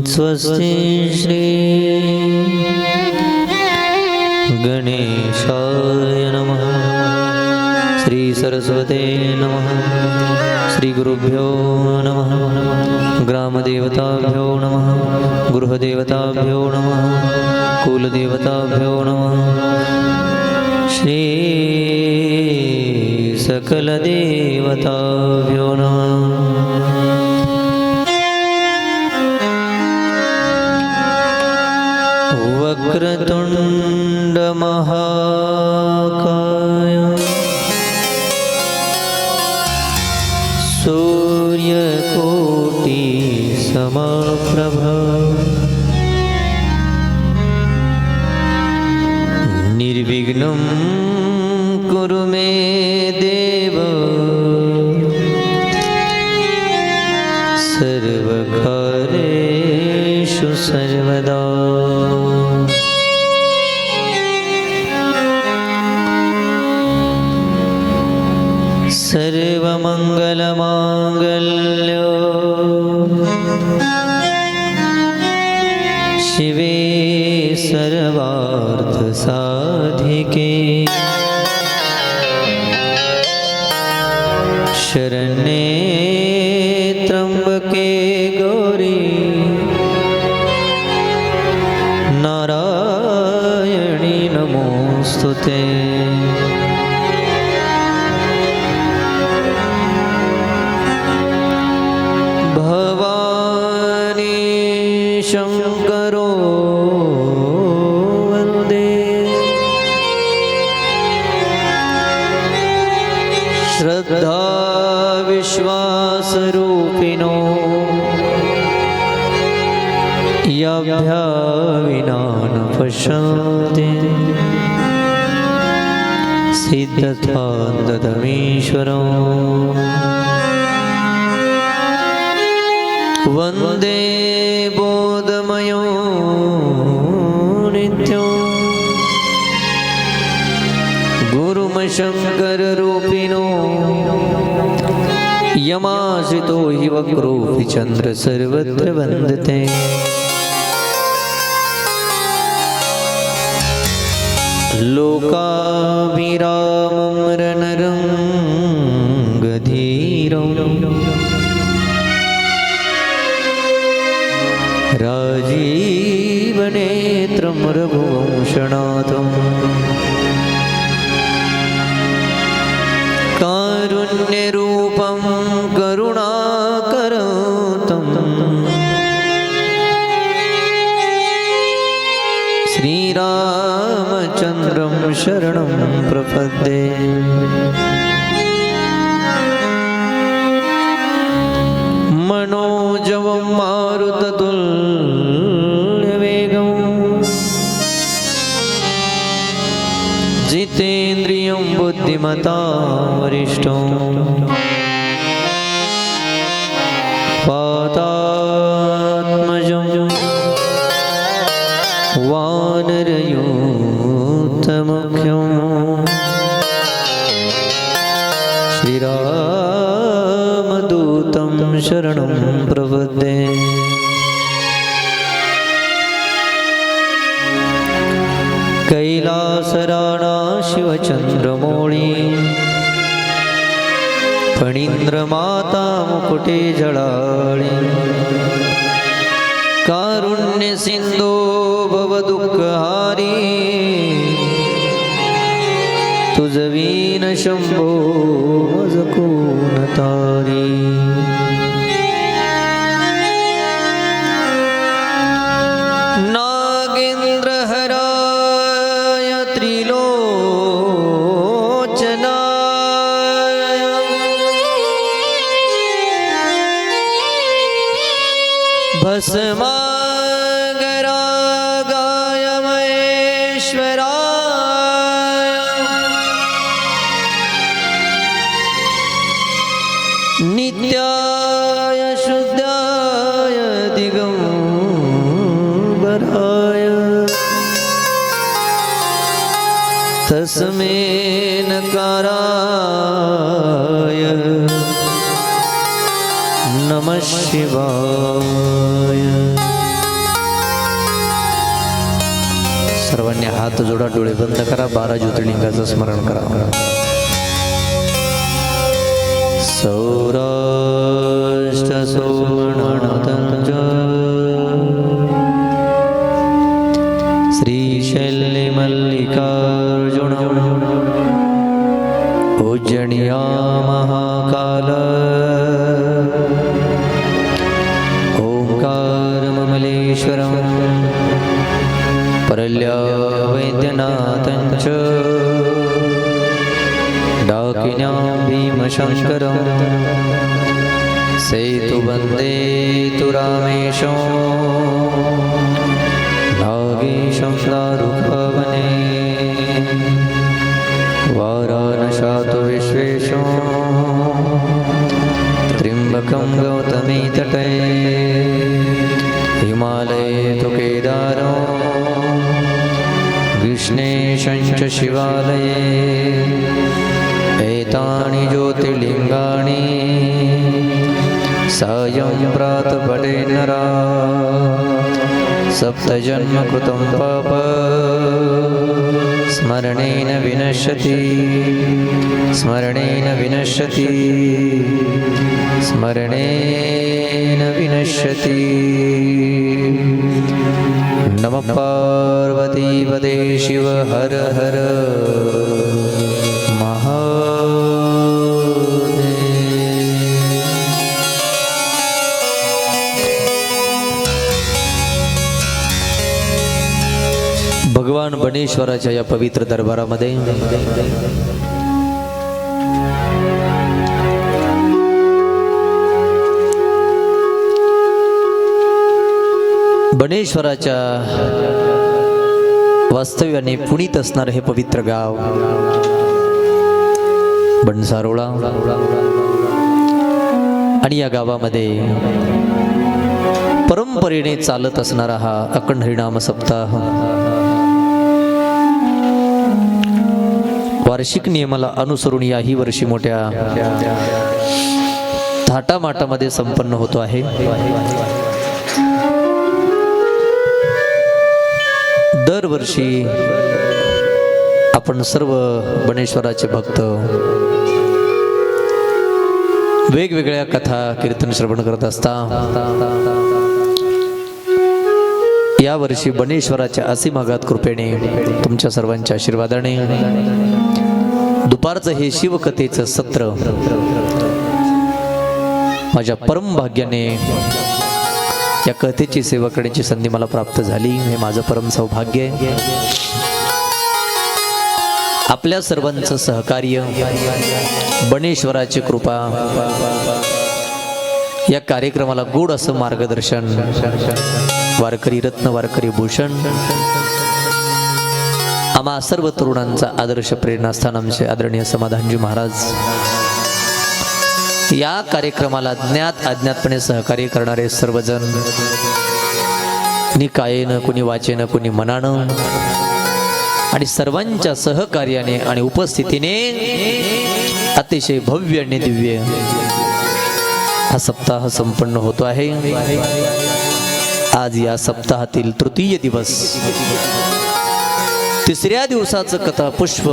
स्वस्ति श्री गणेशाय नमः। श्री सरस्वते नमः। श्री गुरुभ्यो नमः। ग्रामदेवताभ्यो नमः। गृहदेवताभ्यो नमः। कुलदेवताभ्यो नमः। श्री सकलदेवताभ्यो नमः। वक्रतुंड महाकाय सूर्यकोटि समप्रभा निर्विघ्नं कुरु मे देव सर्वकार्येषु सर्वदा। सर्वमंगलमांगल्यो शिवे सर्वार्थसाधिके शरण्ये त्र्यंबके गौरी नारायणी नमोस्तुते। भवानी शंकरो वंदे श्रद्धा विश्वास रूपिणो याभ्या विना न पश्यन्ति सिद्धतान्तमीश्वरो वंदे बोधमयो नित्यो गुरुमशंकर रूपिणो यमाश्रितो हि वक्रोऽपि चंद्र सर्वत्र वन्दते। लोकाभिरामं रणरङ्गधीरं राजीवनेत्रं रघुवंशनाथं कारुण्यरूपं करुणाकरं श्रीरामचन्द्रं शरणं प्रपद्ये। मनोजवं मारुततुल्यवेगं जितेन्द्रियं बुद्धिमतां वरिष्ठं वातात्मजं वानरयूथमुख्यं श्रीरामदूतं शरणं प्रपद्ये। कैलासराणा शिवचन्द्रमौळी फणीन्द्रमाता मुकुटे जळाळी कारुण्यसिन्धो भवदुःखहारी तुझवीन शंभो मज कोण तारी। नागेन्द्रहराय त्रिलोचनाय भस्मागरागाय महेश्वराय नित्याय शुद्धाय दिगंबराय तस्मै नकाराय नमः शिवाय. सर्वांनी हात जोडा, डोळे बंद करा, 12 ज्योतिर्लिंगाचं स्मरण करा. सौराष्ट्र सोमनाथ श्रीशैल्य मल्लिकार्जुन उज्जनिया महाकाल ओंकार ममलेश्वरम परल्या वैद्यनाथंच डाकिन्या भीमशंकरं सेतुबन्धे तु रामेशं नागेशं दारुकवने वाराणसातु विश्वेशं त्र्यम्बकं गौतमी तटे हिमालये तु केदारं विष्णेशं च शिवालये एतानि ज्योतिर्लिंगानि सायं प्रातःपठे नरा सप्तजन्म कृतं पाप स्मरणेन विनश्यति स्मरणेन विनश्यति स्मरणेन विनश्यति. नमः पार्वतीपते शिव हर हर भगवान बनेश्वराच्या या पवित्र दरबारामध्ये बनेश्वराच्या वास्तव्याने पुनीत असणारे हे पवित्र गाव बनसारोळा आणि या गावामध्ये परंपरेने चालत असणारा हा अखंड हरिनाम सप्ताह वार्षिक नियमाला अनुसरून याही वर्षी मोठ्या थाटामाटामध्ये संपन्न होतो आहे. दरवर्षी आपण सर्व बनेश्वराचे भक्त वेगवेगळ्या कथा कीर्तन श्रवण करत असता या वर्षी बनेश्वराच्या असीमागात कृपेने तुमच्या सर्वांच्या आशीर्वादाने दुपारचं हे शिवकथेचं सत्र माझ्या परम भाग्याने या कथेची सेवा करण्याची संधी मला प्राप्त झाली. हे माझं परम सौभाग्य आहे. आपल्या सर्वांचं सहकार्य, बनेश्वराची कृपा, या कार्यक्रमाला गोड असं मार्गदर्शन वारकरी रत्न, वारकरी भूषण, आम्हा सर्व तरुणांचा आदर्श प्रेरणास्थान आमचे आदरणीय समाधानजी महाराज, या कार्यक्रमाला ज्ञात अज्ञातपणे सहकार्य करणारे सर्वजण, निकायेनं, कुणी वाचेनं, कुणी मनानं, आणि सर्वांच्या सहकार्याने आणि उपस्थितीने अतिशय भव्य आणि दिव्य हा सप्ताह संपन्न होतो आहे. आज या सप्ताहातील तृतीय दिवस, तिसऱ्या दिवसाचं कथा पुष्प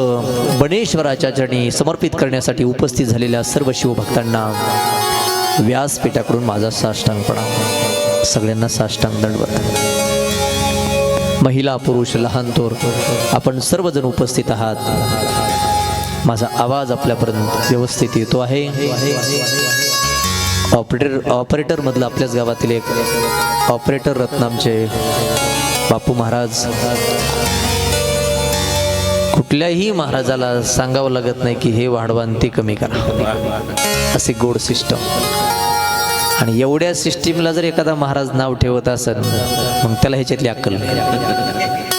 बनेश्वराच्या चरणी समर्पित करण्यासाठी उपस्थित झालेल्या सर्व शिवभक्तांना व्यासपीठाकडून माझा साष्टांग प्रणाम. सगळ्यांना साष्टांग दंडवत. महिला, पुरुष, लहान थोर आपण सर्वजण उपस्थित आहात. माझा आवाज आपल्यापर्यंत व्यवस्थित येतो आहे. ऑपरेटर मधलं आपल्याच गावातील एक ऑपरेटर रत्नामचे बापू महाराज, कुठल्याही महाराजाला सांगावं लागत नाही की हे वाढवा आणि ते कमी करा, असे गोड सिस्टम. आणि एवढ्या सिस्टीमला जर एखादा महाराज नाव ठेवत असेल मग त्याला ह्याच्यातली अक्कल नाही,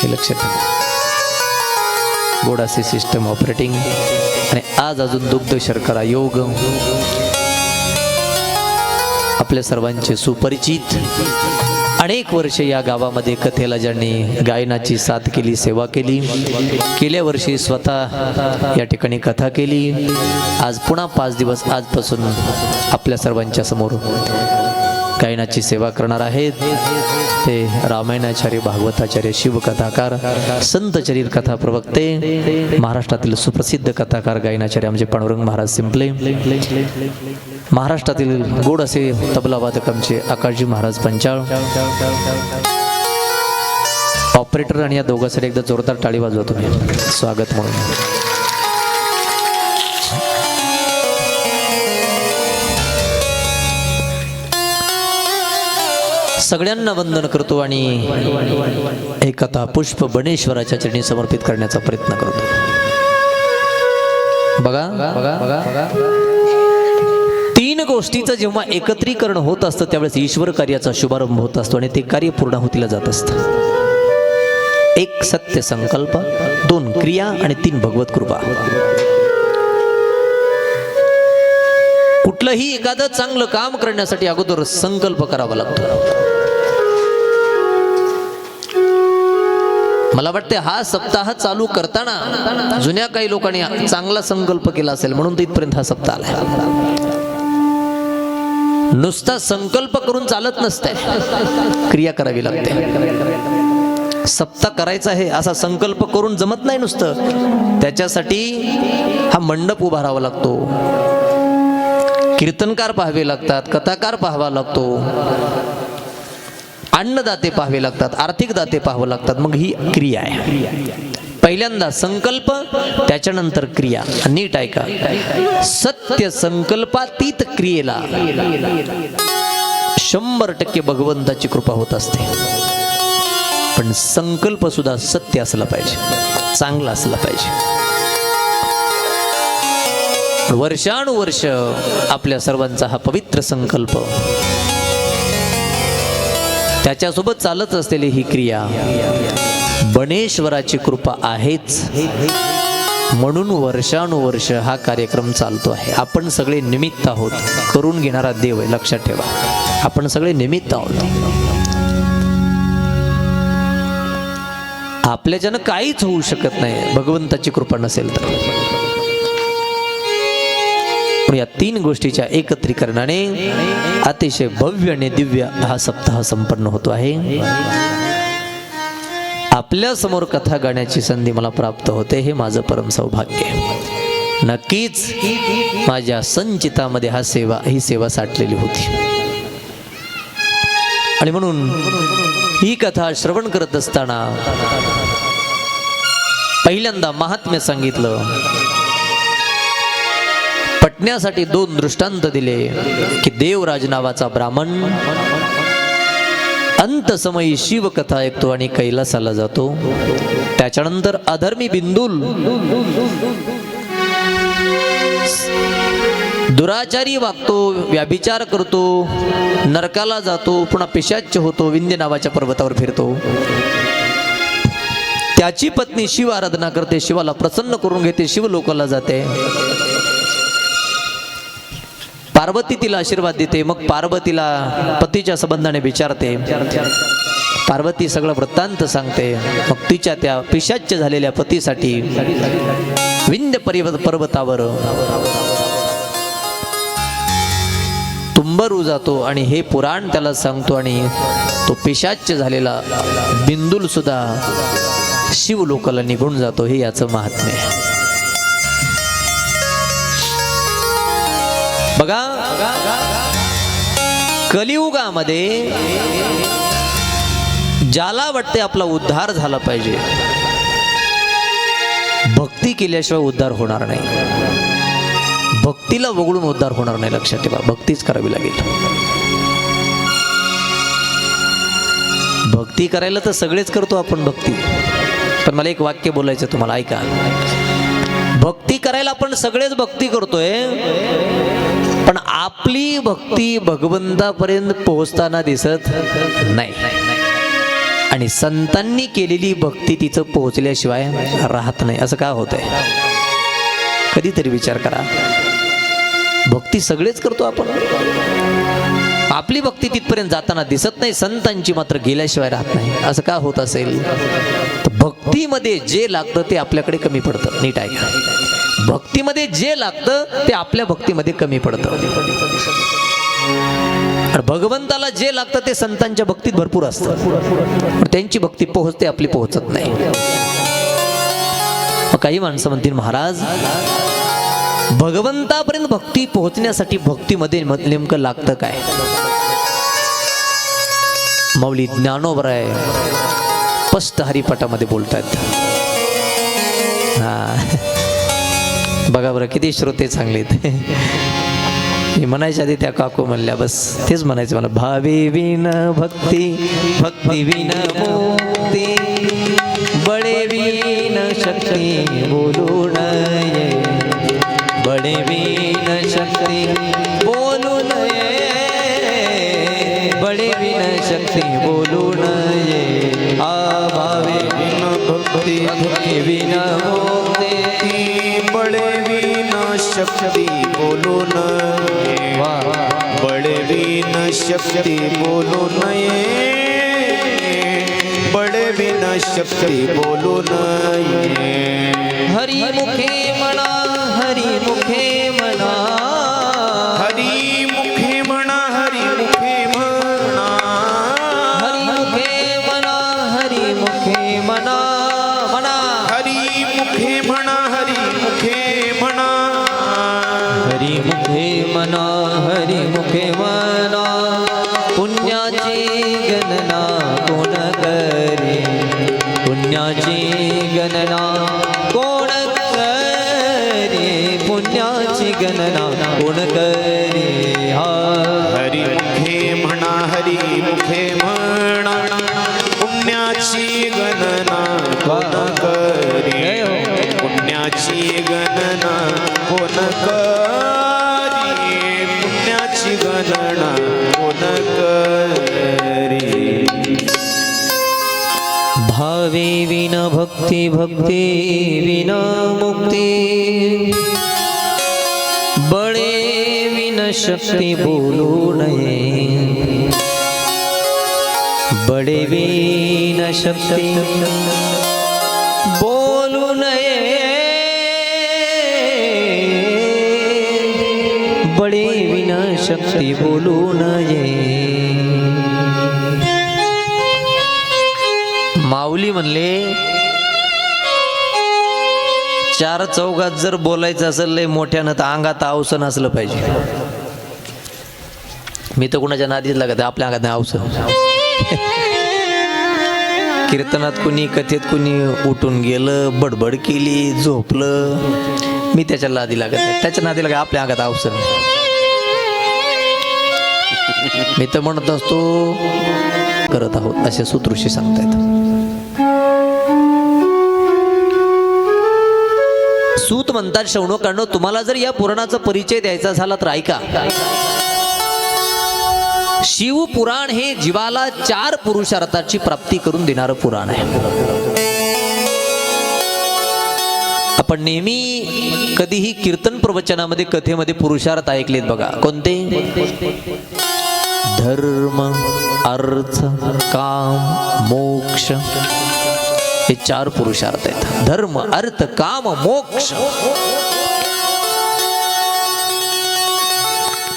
हे लक्षात ठेवा. गोड असे सिस्टम ऑपरेटिंग. आणि आज अजून दुग्ध शर्करा योग आपल्या सर्वांचे सुपरिचित, अनेक वर्षे या गावामध्ये कथेला ज्यांनी गायनाची साथ केली, सेवा केली, गेल्या वर्षी स्वतः या ठिकाणी कथा केली. आज पुन्हा 5 दिवस आजपासून आपल्या सर्वांच्या समोर गायनाची सेवा करणार आहेत ते रामायणाचार्य, भागवताचार्य, शिवकथाकार, संत चरित्र कथा प्रवक्ते, महाराष्ट्रातील सुप्रसिद्ध कथाकार गायनाचार्य आमचे पांडुरंग महाराज शिंपले, महाराष्ट्रातील गोड असे तबला वादक आमचे आकाशजी महाराज पंचाळ, ऑपरेटर आणि या दोघांसाठी एकदा जोरदार टाळी वाजवा तुम्ही स्वागत म्हणून. सगळ्यांना वंदन करतो आणि हे कथा पुष्प बनेश्वराच्या चरणी समर्पित करण्याचा प्रयत्न करतो. बघा बघा बघा, तीन गोष्टीचं जेव्हा एकत्रीकरण होत असतं त्यावेळेस ईश्वर कार्याचा शुभारंभ होत असतो आणि ते कार्य पूर्णाहुतीला जात असतं. एक सत्य संकल्प, दोन क्रिया आणि तीन भगवत कृपा. कुठलंही एखादं चांगलं काम करण्यासाठी अगोदर संकल्प करावा लागतो. मला वाटते हा सप्ताह चालू करताना जुन्या काही लोकांनी चांगला संकल्प केला असेल म्हणून इथपर्यंत हा सप्ताह आला. नुसता संकल्प करून चालत नसते, क्रिया करावी लागते. सप्ताह करायचा आहे असा संकल्प करून जमत नाही नुसतं, त्याच्यासाठी हा मंडप उभारावा लागतो, कीर्तनकार पाहावे लागतात, कथाकार पाहावा लागतो, अन्नदाते पाहावे लागतात, आर्थिक दाते पाहावे लागतात. मग ही क्रिया आहे. पहिल्यांदा संकल्प, त्याच्यानंतर क्रिया. नीट ऐका, सत्य संकल्पातीत क्रियेला 100% भगवंताची कृपा होत असते. पण संकल्प सुद्धा सत्य असला पाहिजे, चांगला असला पाहिजे. वर्षानुवर्ष आपल्या सर्वांचा हा पवित्र संकल्प, त्याच्यासोबत चालत असलेली ही क्रिया, बनेश्वराची कृपा आहेच म्हणून वर्षानुवर्ष हा कार्यक्रम चालतो आहे. आपण सगळे निमित्त आहोत, करून घेणारा देव आहे, लक्षात ठेवा. आपण सगळे निमित्त आहोत. आपल्याच्यानं काहीच होऊ शकत नाही भगवंताची कृपा नसेल तर. या तीन गोष्टीच्या एकत्रीकरणाने अतिशय भव्य आणि दिव्य हा सप्ताह संपन्न होतो आहे. आपल्या समोर कथा गाण्याची संधी मला प्राप्त होते, हे माझं परम सौभाग्य आहे. नक्कीच माझ्या संचितामध्ये ही सेवा साठलेली होती आणि म्हणून ही कथा श्रवण करत असताना पहिल्यांदा महात्म्य सांगितलं, पटण्यासाठी 2 दृष्टांत दिले की देवराज नावाचा ब्राह्मण अंतसमयी शिवकथा ऐकतो आणि कैलासाला जातो. त्याच्यानंतर अधर्मी बिंदुल दुराचारी वागतो, व्याभिचार करतो, नरकाला जातो, पुन्हा पिशाच्य होतो, विंध्य नावाच्या पर्वतावर फिरतो. त्याची पत्नी शिव आराधना करते, शिवाला प्रसन्न करून घेते, शिवलोकाला जाते. पार्वती तिला आशीर्वाद देते. मग पार्वतीला पतीच्या संबंधाने विचारते. पार्वती सगळं वृत्तांत सांगते. मग तिच्या त्या पिशाच्य झालेल्या पतीसाठी विंध्य पर्वतावर तुंबरू जातो आणि हे पुराण त्याला सांगतो आणि तो पिशाच्य झालेला बिंदुल सुद्धा शिवलोकाला निघून जातो. हे याचं महात्म्य आहे. बघा, कलियुगामध्ये ज्याला वाटते आपला उद्धार झाला पाहिजे, भक्ती केल्याशिवाय उद्धार होणार नाही. भक्तीला वगळून उद्धार होणार नाही, लक्षात ठेवा. भक्तीच करावी लागेल. भक्ती करायला तर सगळेच करतो आपण भक्ती, पण मला एक वाक्य बोलायचं तुम्हाला, ऐका. भक्ती करायला आपण सगळेच भक्ती करतोय, पण आपली भक्ती भगवंतापर्यंत पोहोचताना दिसत नाही आणि संतांनी केलेली भक्ती तिथं पोहोचल्याशिवाय राहत नाही. असं का होतंय? कधीतरी विचार करा. भक्ती सगळेच करतो आपण, आपली भक्ती तिथपर्यंत जाताना दिसत नाही, संतांची मात्र गेल्याशिवाय राहत नाही. असं का होत असेल? तर भक्तीमध्ये जे लागतं ते आपल्याकडे कमी पडतं. नीट ऐका, भक्तीमध्ये जे लागतं ते आपल्या भक्तीमध्ये कमी पडतं आणि भगवंताला जे लागतं ते संतांच्या भक्तीत भरपूर असतं, पण त्यांची भक्ती पोहोचते, आपली पोहोचत नाही. काही माणसं म्हणतील महाराज भगवंतापर्यंत भक्ती पोहोचण्यासाठी भक्तीमध्ये नेमकं लागतं काय? माऊली ज्ञानोबराय स्पष्ट हरिपाठामध्ये बोलतात. हा बघा बरं किती श्रोते चांगलेत. मी म्हणायच्या आधी त्या काकू म्हणल्या बस तेच म्हणायचं मला. भावे विन भक्ती भक्ती विन मुक्ती बळे विन शक्ती बोलू नये बळे विन शक्ती बोलू नये बळे विन शक्ती बोलू नये. भावे विन भक्ती भक्ती विन मुक्ती बळे विन शक्ती बोलू नये बळे विन शक्ती बोलू नये बळे विन शक्ती बोलू नये. हरी मुखे म्हणा हरी मुखे म्हणा हरी मुखे म्हणा हरी मुखे म्हणा हरी मुखे म्हणा हरी मुखे म्हणा म्हणा हरी मुखे म्हणा हरी मुखे म्हणा हरी मुखे म्हणा हरी मुखे म्हणा. पुण्याची गणना कोण करे पुण्याची गणना कोण करे पुण्याची गणना कोण करे. हरी मुखे म्हणा हरी मुखे म्हणा पुण्याची गणना कोण करे पुण्याची गणना कोण करे पुण्याची गणना कोण करे. भावे विन भक्ती भक्ती विन मुक्ती बळे विन शक्ती बोलू नये बळे विन शक्ती बोलू नये बळे विन शक्ती बोलू नये. माऊली म्हणले चार चौघात जर बोलायचं असेल लय मोठ्यानं तर अंगात अवसन असलं पाहिजे. मी तर कुणाच्या नादीच लागत आपल्या अंगात अवसन. कीर्तनात कुणी कथेत कुणी उठून गेलं बडबड केली झोपलं मी त्याच्या नादी लागत नाही, त्याच्या नादी लागत आपल्या अंगात अवसन. मी तर म्हणत असतो करत आहोत असे सूत्रऋषी सांगतायत. सूत म्हणतात शौनकांनो तुम्हाला जर या पुराणाचा परिचय द्यायचा झाला तर ऐका. शिवपुराण हे जीवाला 4 पुरुषार्थाची प्राप्ती करून देणारं पुराण आहे. आपण नेहमी कधीही कीर्तन प्रवचनामध्ये कथेमध्ये पुरुषार्थ ऐकलेत बघा. कोणते? धर्म अर्थ काम मोक्ष हे 4 पुरुषार्थ आहेत. धर्म अर्थ काम मोक्ष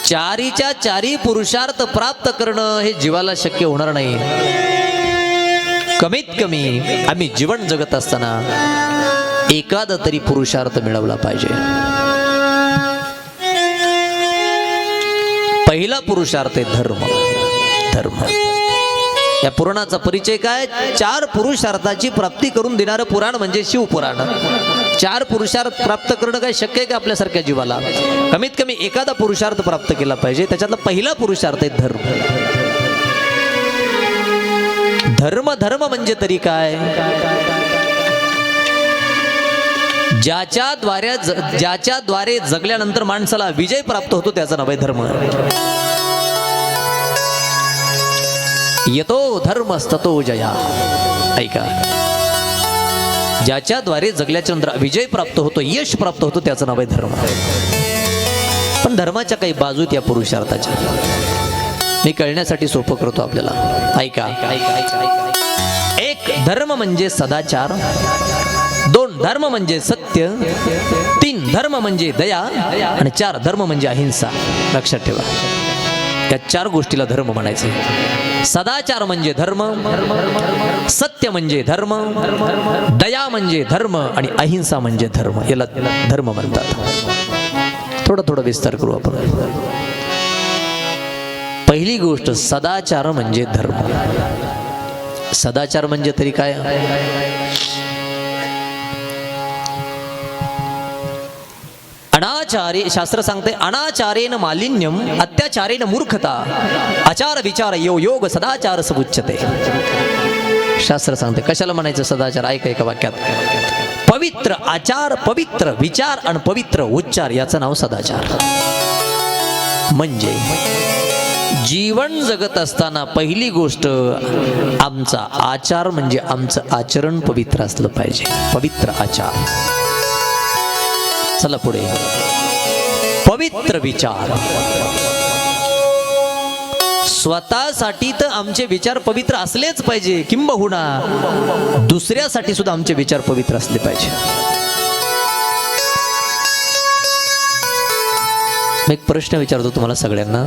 चारीच्या 4 पुरुषार्थ प्राप्त करणं हे जीवाला शक्य होणार नाही. कमीत कमी आम्ही जीवन जगत असताना एखादा तरी पुरुषार्थ मिळवला पाहिजे. पहिला पुरुषार्थ आहे धर्म. धर्म या पुराणाचा परिचय काय? 4 पुरुषार्थाची प्राप्ती करून देणारं पुराण म्हणजे शिवपुराण. 4 पुरुषार्थ प्राप्त करणं काय शक्य आहे का आपल्यासारख्या जीवाला? कमीत कमी एखादा पुरुषार्थ प्राप्त केला पाहिजे. त्याच्यातला पहिला पुरुषार्थ आहे धर्म. धर्म धर्म म्हणजे तरी काय? ज्याच्याद्वारे जगल्यानंतर माणसाला विजय प्राप्त होतो त्याचं नाव आहे धर्म. यतो धर्मस्ततो जया. ऐका, ज्याच्याद्वारे जगल्याच्या नंतर विजय प्राप्त होतो यश प्राप्त होतो त्याचं नाव आहे धर्म. पण धर्माच्या काही बाजू या पुरुषार्थाच्या मी कळण्यासाठी सोपं करतो आपल्याला. ऐका, एक धर्म म्हणजे सदाचार, 2 धर्म म्हणजे सत्य, 3 धर्म म्हणजे दया आणि 4 धर्म म्हणजे अहिंसा. लक्षात ठेवा. या 4 गोष्टीला धर्म म्हणायचे. सदाचार म्हणजे धर्म, सत्य म्हणजे धर्म, दया म्हणजे धर्म आणि अहिंसा म्हणजे धर्म. याला धर्म म्हणतात. थोडा विस्तार करू आपण. पहिली गोष्ट, सदाचार म्हणजे धर्म. सदाचार म्हणजे तरी काय? अनाचारे, शास्त्र सांगते, अनाचारेन मालिन्यम अत्याचारेन मूर्खता आचार विचार यो योग सदाचार समुच्यते. शास्त्र सांगते. कशाला म्हणायचं सदाचार? ऐका एका वाक्यात. पवित्र आचार, पवित्र विचार आणि पवित्र उच्चार याचं नाव सदाचार. म्हणजे जीवन जगत असताना पहिली गोष्ट, आमचा आचार म्हणजे आमचं आचरण पवित्र असलं पाहिजे. पवित्र आचार. चला पुढे. पवित्र विचार. स्वतःसाठी तर आमचे विचार पवित्र असलेच पाहिजे, किंबहुना दुसऱ्यासाठी सुद्धा आमचे विचार पवित्र असले पाहिजे. मी एक प्रश्न विचारतो तुम्हाला सगळ्यांना.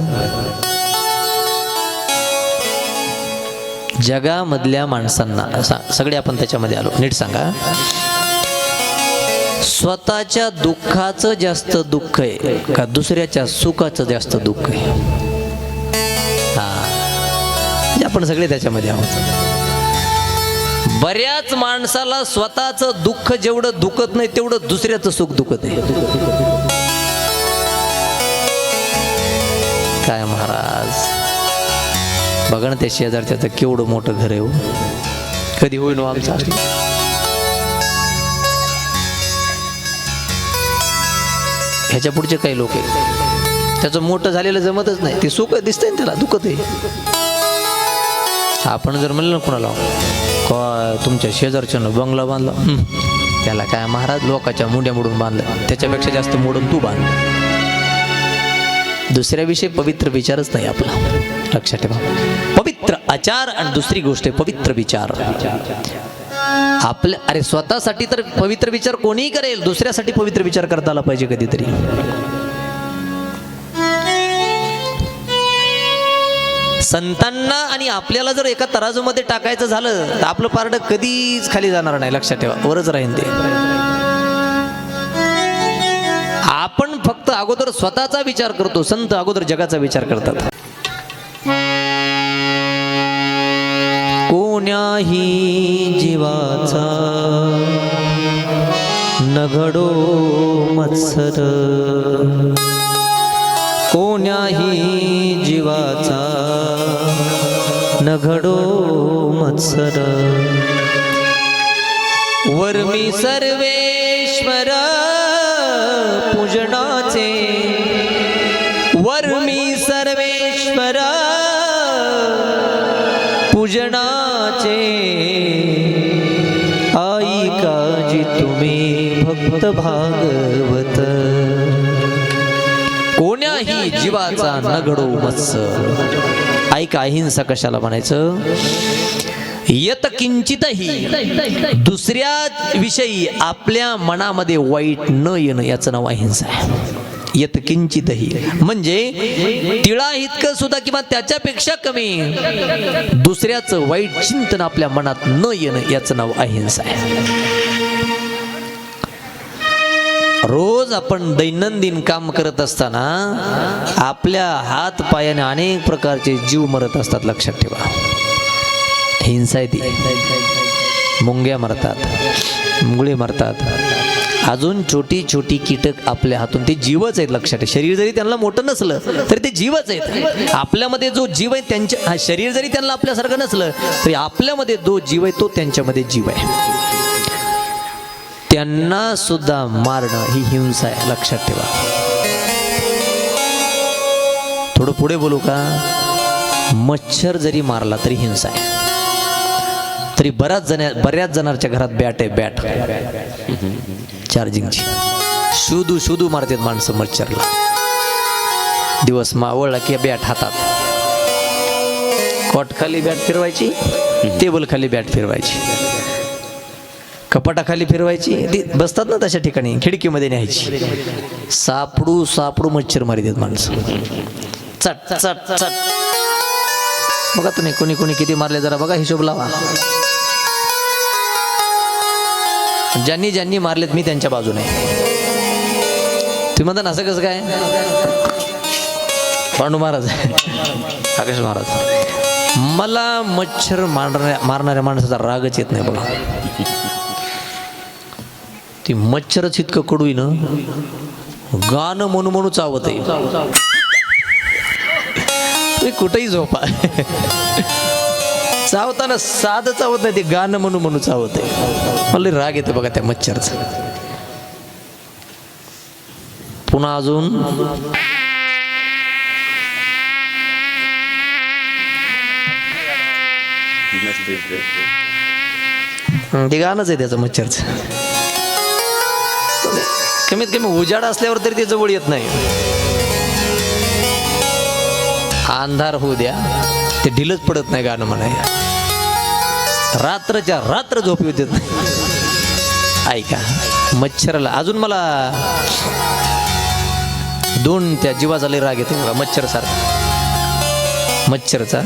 जगामधल्या माणसांना, सगळे आपण त्याच्यामध्ये आलो, नीट सांगा, स्वतःच्या दुःखाचं जास्त दुःख आहे का दुसऱ्याच्या सुखाचं जास्त दुःख आहे? आपण सगळे त्याच्यामध्ये आहोत. बऱ्याच माणसाला स्वतःचं दुःख जेवढं दुखत नाही तेवढं दुसऱ्याचं सुख दुखत आहे. काय महाराज, बघा ना त्या शेजारच्याचं केवढं मोठं घर आहे हो. कधी होईल हो आमचं? ह्याच्या पुढचे काही लोक आहेत, त्याचं मोठं झालेलं जमतच नाही, ते सुख दिसतंय त्याला, दुखत आहे. आपण जर म्हणलं ना कुणाला, काय तुमच्या शेजारच्यानं बंगला बांधला, त्याला काय महाराज, लोकाच्या मुंड्या मोडून बांधलं, त्याच्यापेक्षा जास्त मोडून तू बांध. दुसऱ्याविषयी पवित्र विचारच नाही आपला. लक्षात ठेवा. पवित्र आचार आणि दुसरी गोष्ट आहे पवित्र विचार. आपल्या, अरे स्वतःसाठी तर पवित्र विचार कोणीही करेल, दुसऱ्यासाठी पवित्र विचार करता आला पाहिजे कधीतरी. संतांना आणि आपल्याला जर एका तराजूमध्ये टाकायचं झालं तर आपलं पारडं कधीच खाली जाणार नाही. लक्षात ठेवा, वरच राहीन ते. आपण फक्त अगोदर स्वतःचा विचार करतो, संत अगोदर जगाचा विचार करतात. कोण्याही जीवाचा न घडो मत्सर, कोण्याही जीवाचा न घडो मत्सर, वर्मी सर्वेश्वर पूजनाचे, वर्मी सर्वेश्वर पूजनाचे, आई काजी तुम्ही भक्त भागवत, कोण्याही जीवाचा न घडो मत्सर. ऐका, अहिंसा कशाला म्हणायचं? यत किंचितही, दुसऱ्या विषयी आपल्या मनामध्ये वाईट न येणं, याचं नाव अहिंसा आहे. यत किंचितही म्हणजे तिळा इतकं सुद्धा किंवा त्याच्यापेक्षा कमी दुसऱ्याचं वाईट चिंतन आपल्या मनात न येणं, याचं नाव अहिंसा आहे. रोज आपण दैनंदिन काम करत असताना आपल्या हात पायाने अनेक प्रकारचे जीव मरत असतात. लक्षात ठेवा, हिंसा आहे ती. मुंग्या मरतात, मुंगळे मरतात, अजून छोटी छोटी कीटक आपल्या हातून, ते जीवच आहेत. लक्षात ठेवा, शरीर जरी त्यांना मोठं नसलं तरी ते जीवच आहेत. आपल्यामध्ये जो जीव आहे त्यांच्या, शरीर जरी त्यांना आपल्यासारखं नसलं तरी आपल्यामध्ये जो जीव आहे तो त्यांच्यामध्ये जीव आहे. त्यांना सुद्धा मारणं ही हिंसा आहे. लक्षात ठेवा. थोडं पुढे बोलू का? मच्छर जरी मारला तरी हिंसा आहे. तरी बऱ्याच जणांच्या घरात बॅट आहे, बॅट चार्जिंगची. शोधू मारतात माणसं मच्छरला. दिवस मावळला की बॅट हातात, कॉट खाली बॅट फिरवायची, टेबल खाली बॅट फिरवायची, कपाटाखाली फिरवायची, बसतात ना तशा ठिकाणी, खिडकीमध्ये न्यायची. सापडू मच्छर मारी देत माणसं. चट चट चट. बघा तुम्ही कोणी कोणी किती मारले जरा बघा, हिशोब लावा. ज्यांनी ज्यांनी मारलेत मी त्यांच्या बाजूने. तुम्ही म्हणता असं कसं काय? पांडू महाराज, आकाश महाराज, मला मच्छर मारणाऱ्या माणसाचा रागच येत नाही बघा. ती मच्छरच इतकं कडू आहे ना, गाणं म्हणू म्हणू चावत आहे. तुम्ही कुठेही झोपा, चावताना साधं चावत नाही, ते गाणं म्हणू म्हणू चावत आहे. मला राग येते बघा त्या मच्छरचा. पुन्हा अजून ते गाणंच आहे त्याचं मच्छरचं. कमीत कमी उजाड असल्यावर तरी ते जवळ येत नाही. अंधार होऊ द्या, ते ढिलच पडत नाही गाणं म्हणाय. रात्रच्या रात्र झोप येत नाही. ऐका मच्छराला अजून मला दोन त्या जीवाचा लय राग येते बघा. मच्छर सारखा मच्छरचा,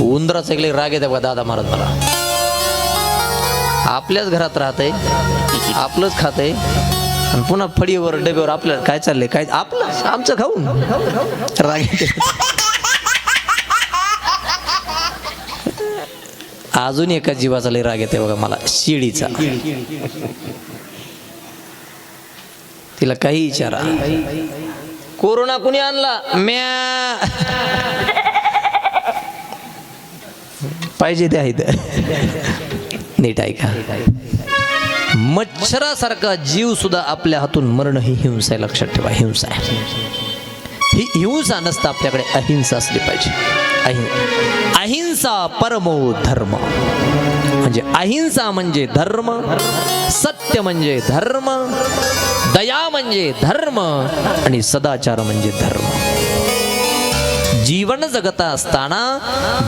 उंदराचा एक लय राग येते बघा दादा महाराज मला. आपल्याच घरात राहतंय, आपलंच खातंय आणि पुन्हा फळीवर डब्यावर आपलं काय चाललंय, काय आपलं आमचं खाऊन राग येते. अजून एका जीवाचा लय राग येते बघा मला, शिडीचा. तिला काही विचारा, कोरोना कुणी आणला? म्या. पाहिजे ते आहेत. नीट ऐका, मच्छरासारखा जीव सुद्धा आपल्या हातून मरण ही हिंसा आहे. लक्षात ठेवा, हिंसा आहे. ही हिंसा नसता आपल्याकडे अहिंसा असली पाहिजे. अहिंसा परमो धर्म. म्हणजे अहिंसा म्हणजे धर्म, सत्य म्हणजे धर्म, दया म्हणजे धर्म आणि सदाचार म्हणजे धर्म. जीवन जगता असताना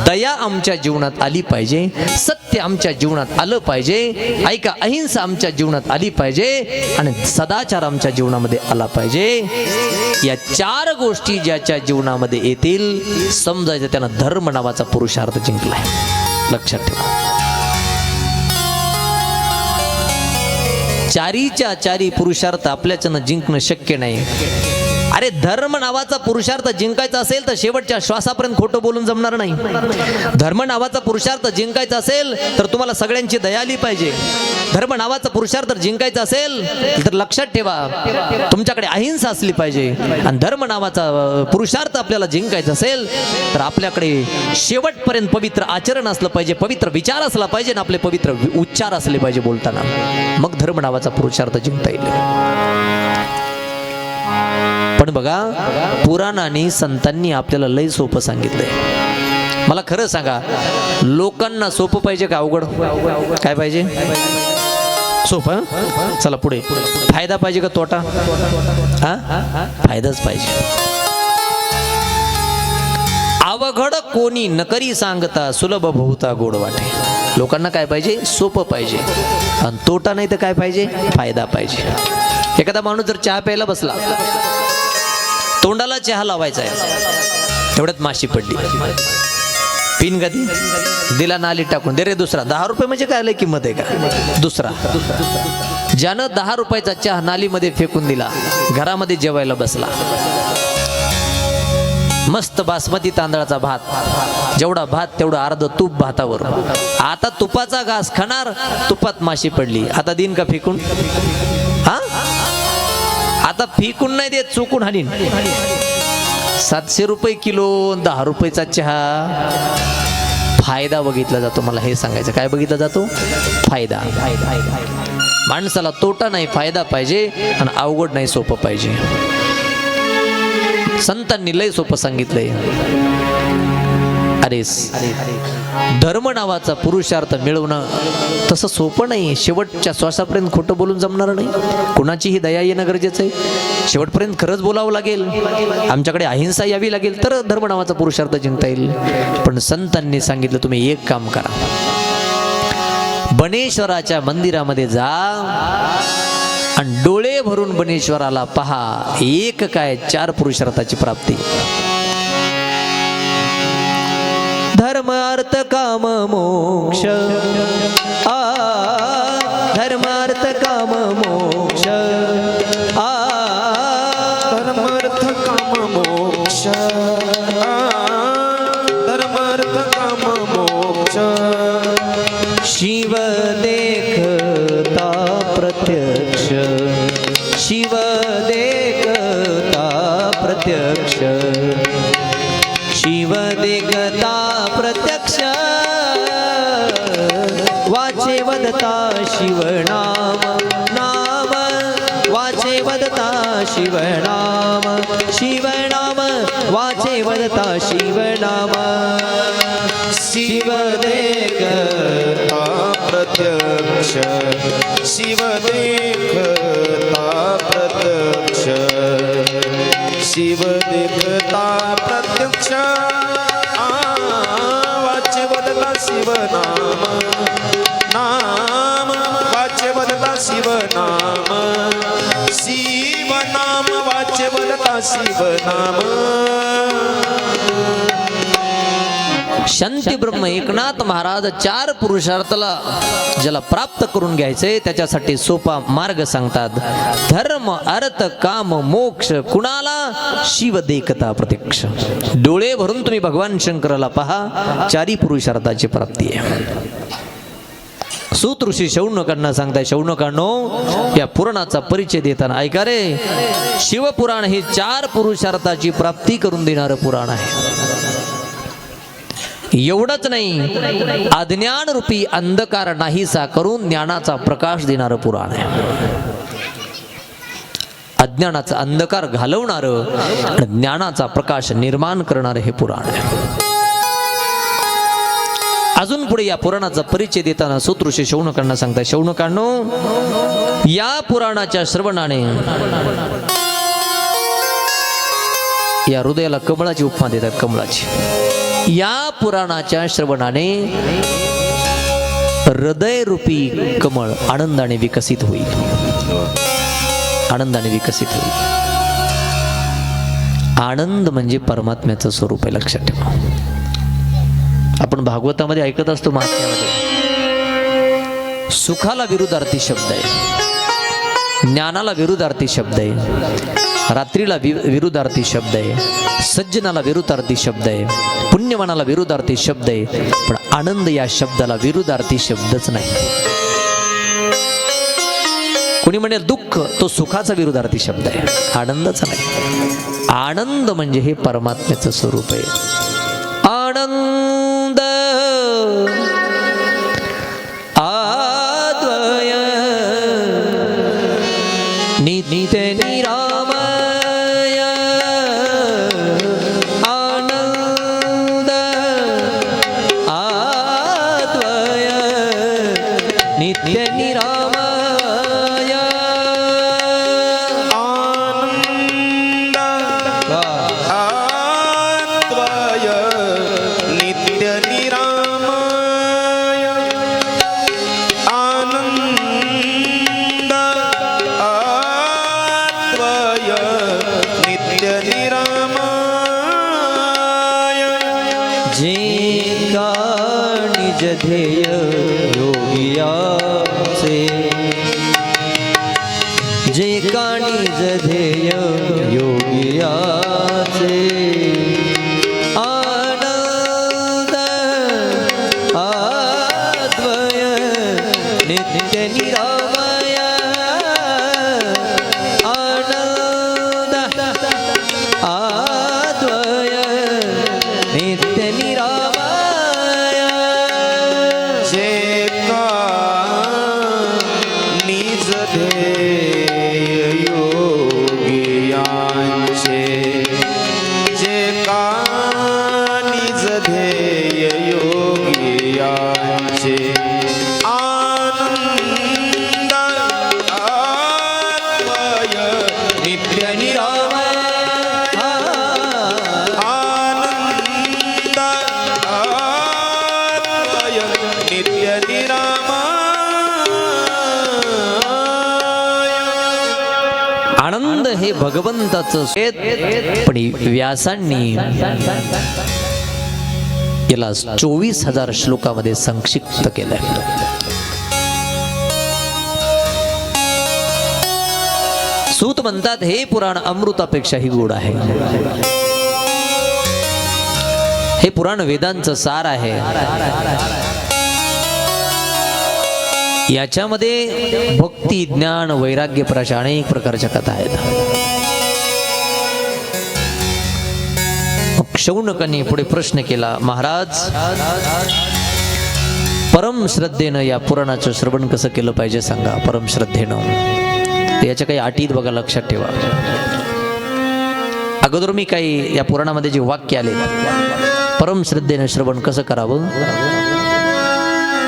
दया आमच्या जीवनात आली पाहिजे, सत्य आमच्या जीवनात आलं पाहिजे. ऐका, अहिंसा आमच्या जीवनात आली पाहिजे आणि सदाचार आमच्या जीवनामध्ये आला पाहिजे. या चार गोष्टी ज्याच्या जीवनामध्ये येतील, समजायचं त्यानं धर्म नावाचा पुरुषार्थ जिंकलाय. लक्षात ठेवा, चारीच्या चारी पुरुषार्थ आपल्याच्यानं जिंकणं शक्य नाही. अरे धर्म नावाचा पुरुषार्थ जिंकायचा असेल तर शेवटच्या श्वासापर्यंत खोटं बोलून जमणार नाही. धर्म नावाचा पुरुषार्थ जिंकायचा असेल तर तुम्हाला सगळ्यांची दया आली पाहिजे. धर्म नावाचा पुरुषार्थ जिंकायचा असेल तर लक्षात ठेवा, तुमच्याकडे अहिंसा असली पाहिजे. आणि धर्म नावाचा पुरुषार्थ आपल्याला जिंकायचा असेल तर आपल्याकडे शेवटपर्यंत पवित्र आचरण असलं पाहिजे, पवित्र विचार असला पाहिजे आणि आपले पवित्र उच्चार असले पाहिजे बोलताना. मग धर्म नावाचा पुरुषार्थ जिंकता येईल. पण बघा, पुराणांनी संतांनी आपल्याला लय सोपं सांगितलंय. मला खरं सांगा, लोकांना सोपं पाहिजे का अवघड? काय पाहिजे? सोपं. चला पुढे. फायदा पाहिजे का तोटा? हा, फायदाच पाहिजे. अवघड कोणी नकरी सांगता, सुलभ बहुता गोड वाटे. लोकांना काय पाहिजे? सोपं पाहिजे. आणि तोटा नाही तर काय पाहिजे? फायदा पाहिजे. एखादा माणूस जर चहा प्यायला बसला, तोंडाला चहा लावायचा आहे, तेवढ्यात माशी पडली. पिन गदी दिला नाली टाकून, दे रे दुसरा. 10 रुपये म्हणजे काय लय किंमत आहे का? दुसरा. ज्यानं 10 रुपयाचा चहा नालीमध्ये फेकून दिला, घरामध्ये जेवायला बसला, मस्त बासमती तांदळाचा भात, जेवढा भात तेवढं अर्ध तूप भातावर. आता तुपाचा घास खाणार, तुपात माशी पडली. आता दिन का फेकून? हा, आता फेकून नाही देत, चुकून हानीन. 700 रुपये किलो, 10 रुपयाचा चहा. फायदा बघितला जातो. मला हे सांगायचं, काय बघितला जातो? फायदा. माणसाला तोटा नाही, फायदा पाहिजे. आणि अवघड नाही, सोपं पाहिजे. संतांनी लय सोपं सांगितलंय. अरे धर्म नावाचा पुरुषार्थ मिळवणं तसं सोपं नाही. शेवटच्या श्वासापर्यंत खोटं बोलून जमणार नाही. कुणाचीही दया येणं गरजेचं आहे. शेवटपर्यंत खरंच बोलावं लागेल. आमच्याकडे अहिंसा यावी लागेल तर धर्म नावाचा पुरुषार्थ जिंकता येईल. पण संतांनी सांगितलं, तुम्ही एक काम करा, बनेश्वराच्या मंदिरामध्ये जा आणि डोळे भरून बनेश्वराला पहा, एक काय 4 पुरुषार्थाची प्राप्ती. धर्म अर्थ काम मोक्ष, धर्म अर्थ काम मोक्ष, धर्मार्थ काम मोक्ष, धर्मार्थ काम मोक्ष. शिव देखता प्रत्यक्ष, शिव देखता प्रत्यक्ष, शिव देखता प्रत्यक्ष, वाचे वदता शिवनाम नाम, वाचे वदता शिवनाम, शिवनाम वाचे वदता शिवनाम. शिव देखता प्रत्यक्ष, शिव देखता प्रत्यक्ष, शिव देखता प्रत्यक्ष. वाचे बदला शिवनाम नाम, वाचे बदला शिवनाम, शिवनाम वाचे बदला शिवनाम. शांती ब्रह्म एकनाथ महाराज 4 पुरुषार्थाला ज्याला प्राप्त करून घ्यायचंय त्याच्यासाठी सोपा मार्ग सांगतात. धर्म अर्थ काम मोक्ष. कुणाला? शिव देखता प्रत्यक्ष. डोळे भरून तुम्ही भगवान शंकराला पहा, 4 पुरुषार्थाची प्राप्ती आहे. सूत ऋषी शौनकांना सांगताय, शौनकांनो या पुराणाचा परिचय देताना ऐका रे, शिवपुराण हे 4 पुरुषार्थाची प्राप्ती करून देणारं पुराण आहे. एवढंच नाही, अज्ञान रूपी अंधकार नाहीसा करून ज्ञानाचा प्रकाश देणारं पुराण आहे. अज्ञानाचा अंधकार घालवणारं आणि ज्ञानाचा प्रकाश निर्माण करणारं हे पुराण आहे. अजून पुढे या पुराणाचा परिचय देताना सूत ऋषी शौनकांना सांगतात, शौनकांनो या पुराणाच्या श्रवणाने या हृदयाला कमळाची उपमा देतात, कमळाची. या पुराणाच्या श्रवणाने हृदयरूपी कमळ आनंदाने विकसित होईल, आनंदाने विकसित होईल. आनंद म्हणजे परमात्म्याचं स्वरूप आहे, लक्षात ठेवा. आपण भागवतामध्ये ऐकत असतो, महात्म्यामध्ये सुखाला विरुद्धार्थी शब्द आहे, ज्ञानाला विरुद्धार्थी शब्द आहे, रात्रीला विरुद्धार्थी शब्द आहे, सज्जनाला विरुद्धार्थी शब्द आहे, पुण्यवानाला विरुद्धार्थी शब्द आहे. पण आनंद या शब्दाला विरुद्धार्थी शब्दच नाही. कोणी म्हणेल दुःख, तो सुखाचा विरुद्धार्थी शब्द आहे, आनंदच नाही. आनंद म्हणजे हे परमात्म्याचं स्वरूप आहे. आनंद आद्वय नित्य निरामय, आनंद आद्वय नित्य निरामय, आनंद आद्वय नित्य निरामय, आनंद आद्वय नित्य निरामय. जे का निज ध्येय योगियाचे, जे का निज ध्येय योगियाचे, आनंद आद्वय नित्य निरामय, आनंद आद्वय नित्य निरामय. जे का निज ध्येय योगिया हे भगवंताचं पण व्यासांनी याला 24,000 श्लोकामध्ये संक्षिप्त केलंय. सूत म्हणतात हे पुराण अमृतापेक्षाही गोड आहे. हे पुराण वेदांचं सार आहे. याच्यामध्ये भक्ती, ज्ञान, वैराग्य अशा अनेक प्रकारच्या कथा आहेत. शौनकांनी पुढे प्रश्न केला, महाराज परम श्रद्धेनं या पुराणाचं श्रवण कसं केलं पाहिजे सांगा. परम श्रद्धेनं याच्या काही अटी बघा, लक्षात ठेवा. अगोदर मी काही या पुराणामध्ये जे वाक्य आले, परम श्रद्धेनं श्रवण कसं करावं,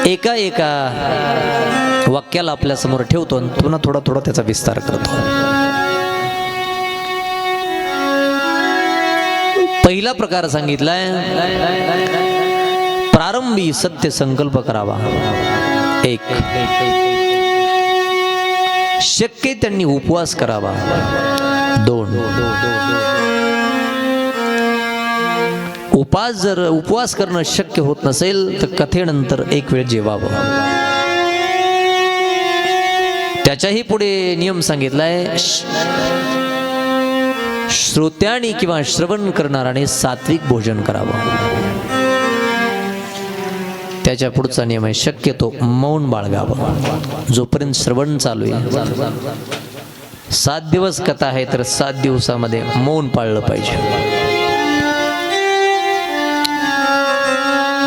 एका एका वाक्याला आपल्या समोर ठेवतो आणि पुन्हा थोडा थोडा त्याचा विस्तार करतो. पहिला प्रकार सांगितलाय, प्रारंभी सत्य संकल्प करावा. एक, शक्य त्यांनी उपवास करावा. 2, उपवास करणं शक्य होत नसेल तर कथेनंतर एक वेळ जेवावं. त्याच्याही पुढे नियम सांगितलाय, श्रोत्यानी किंवा श्रवण करणाराने सात्विक भोजन करावं. त्याच्या पुढचा नियम आहे, शक्यतो मौन बाळगावं जोपर्यंत श्रवण चालू आहे. 7 दिवस कथा आहे तर 7 दिवसामध्ये मौन पाळलं पाहिजे.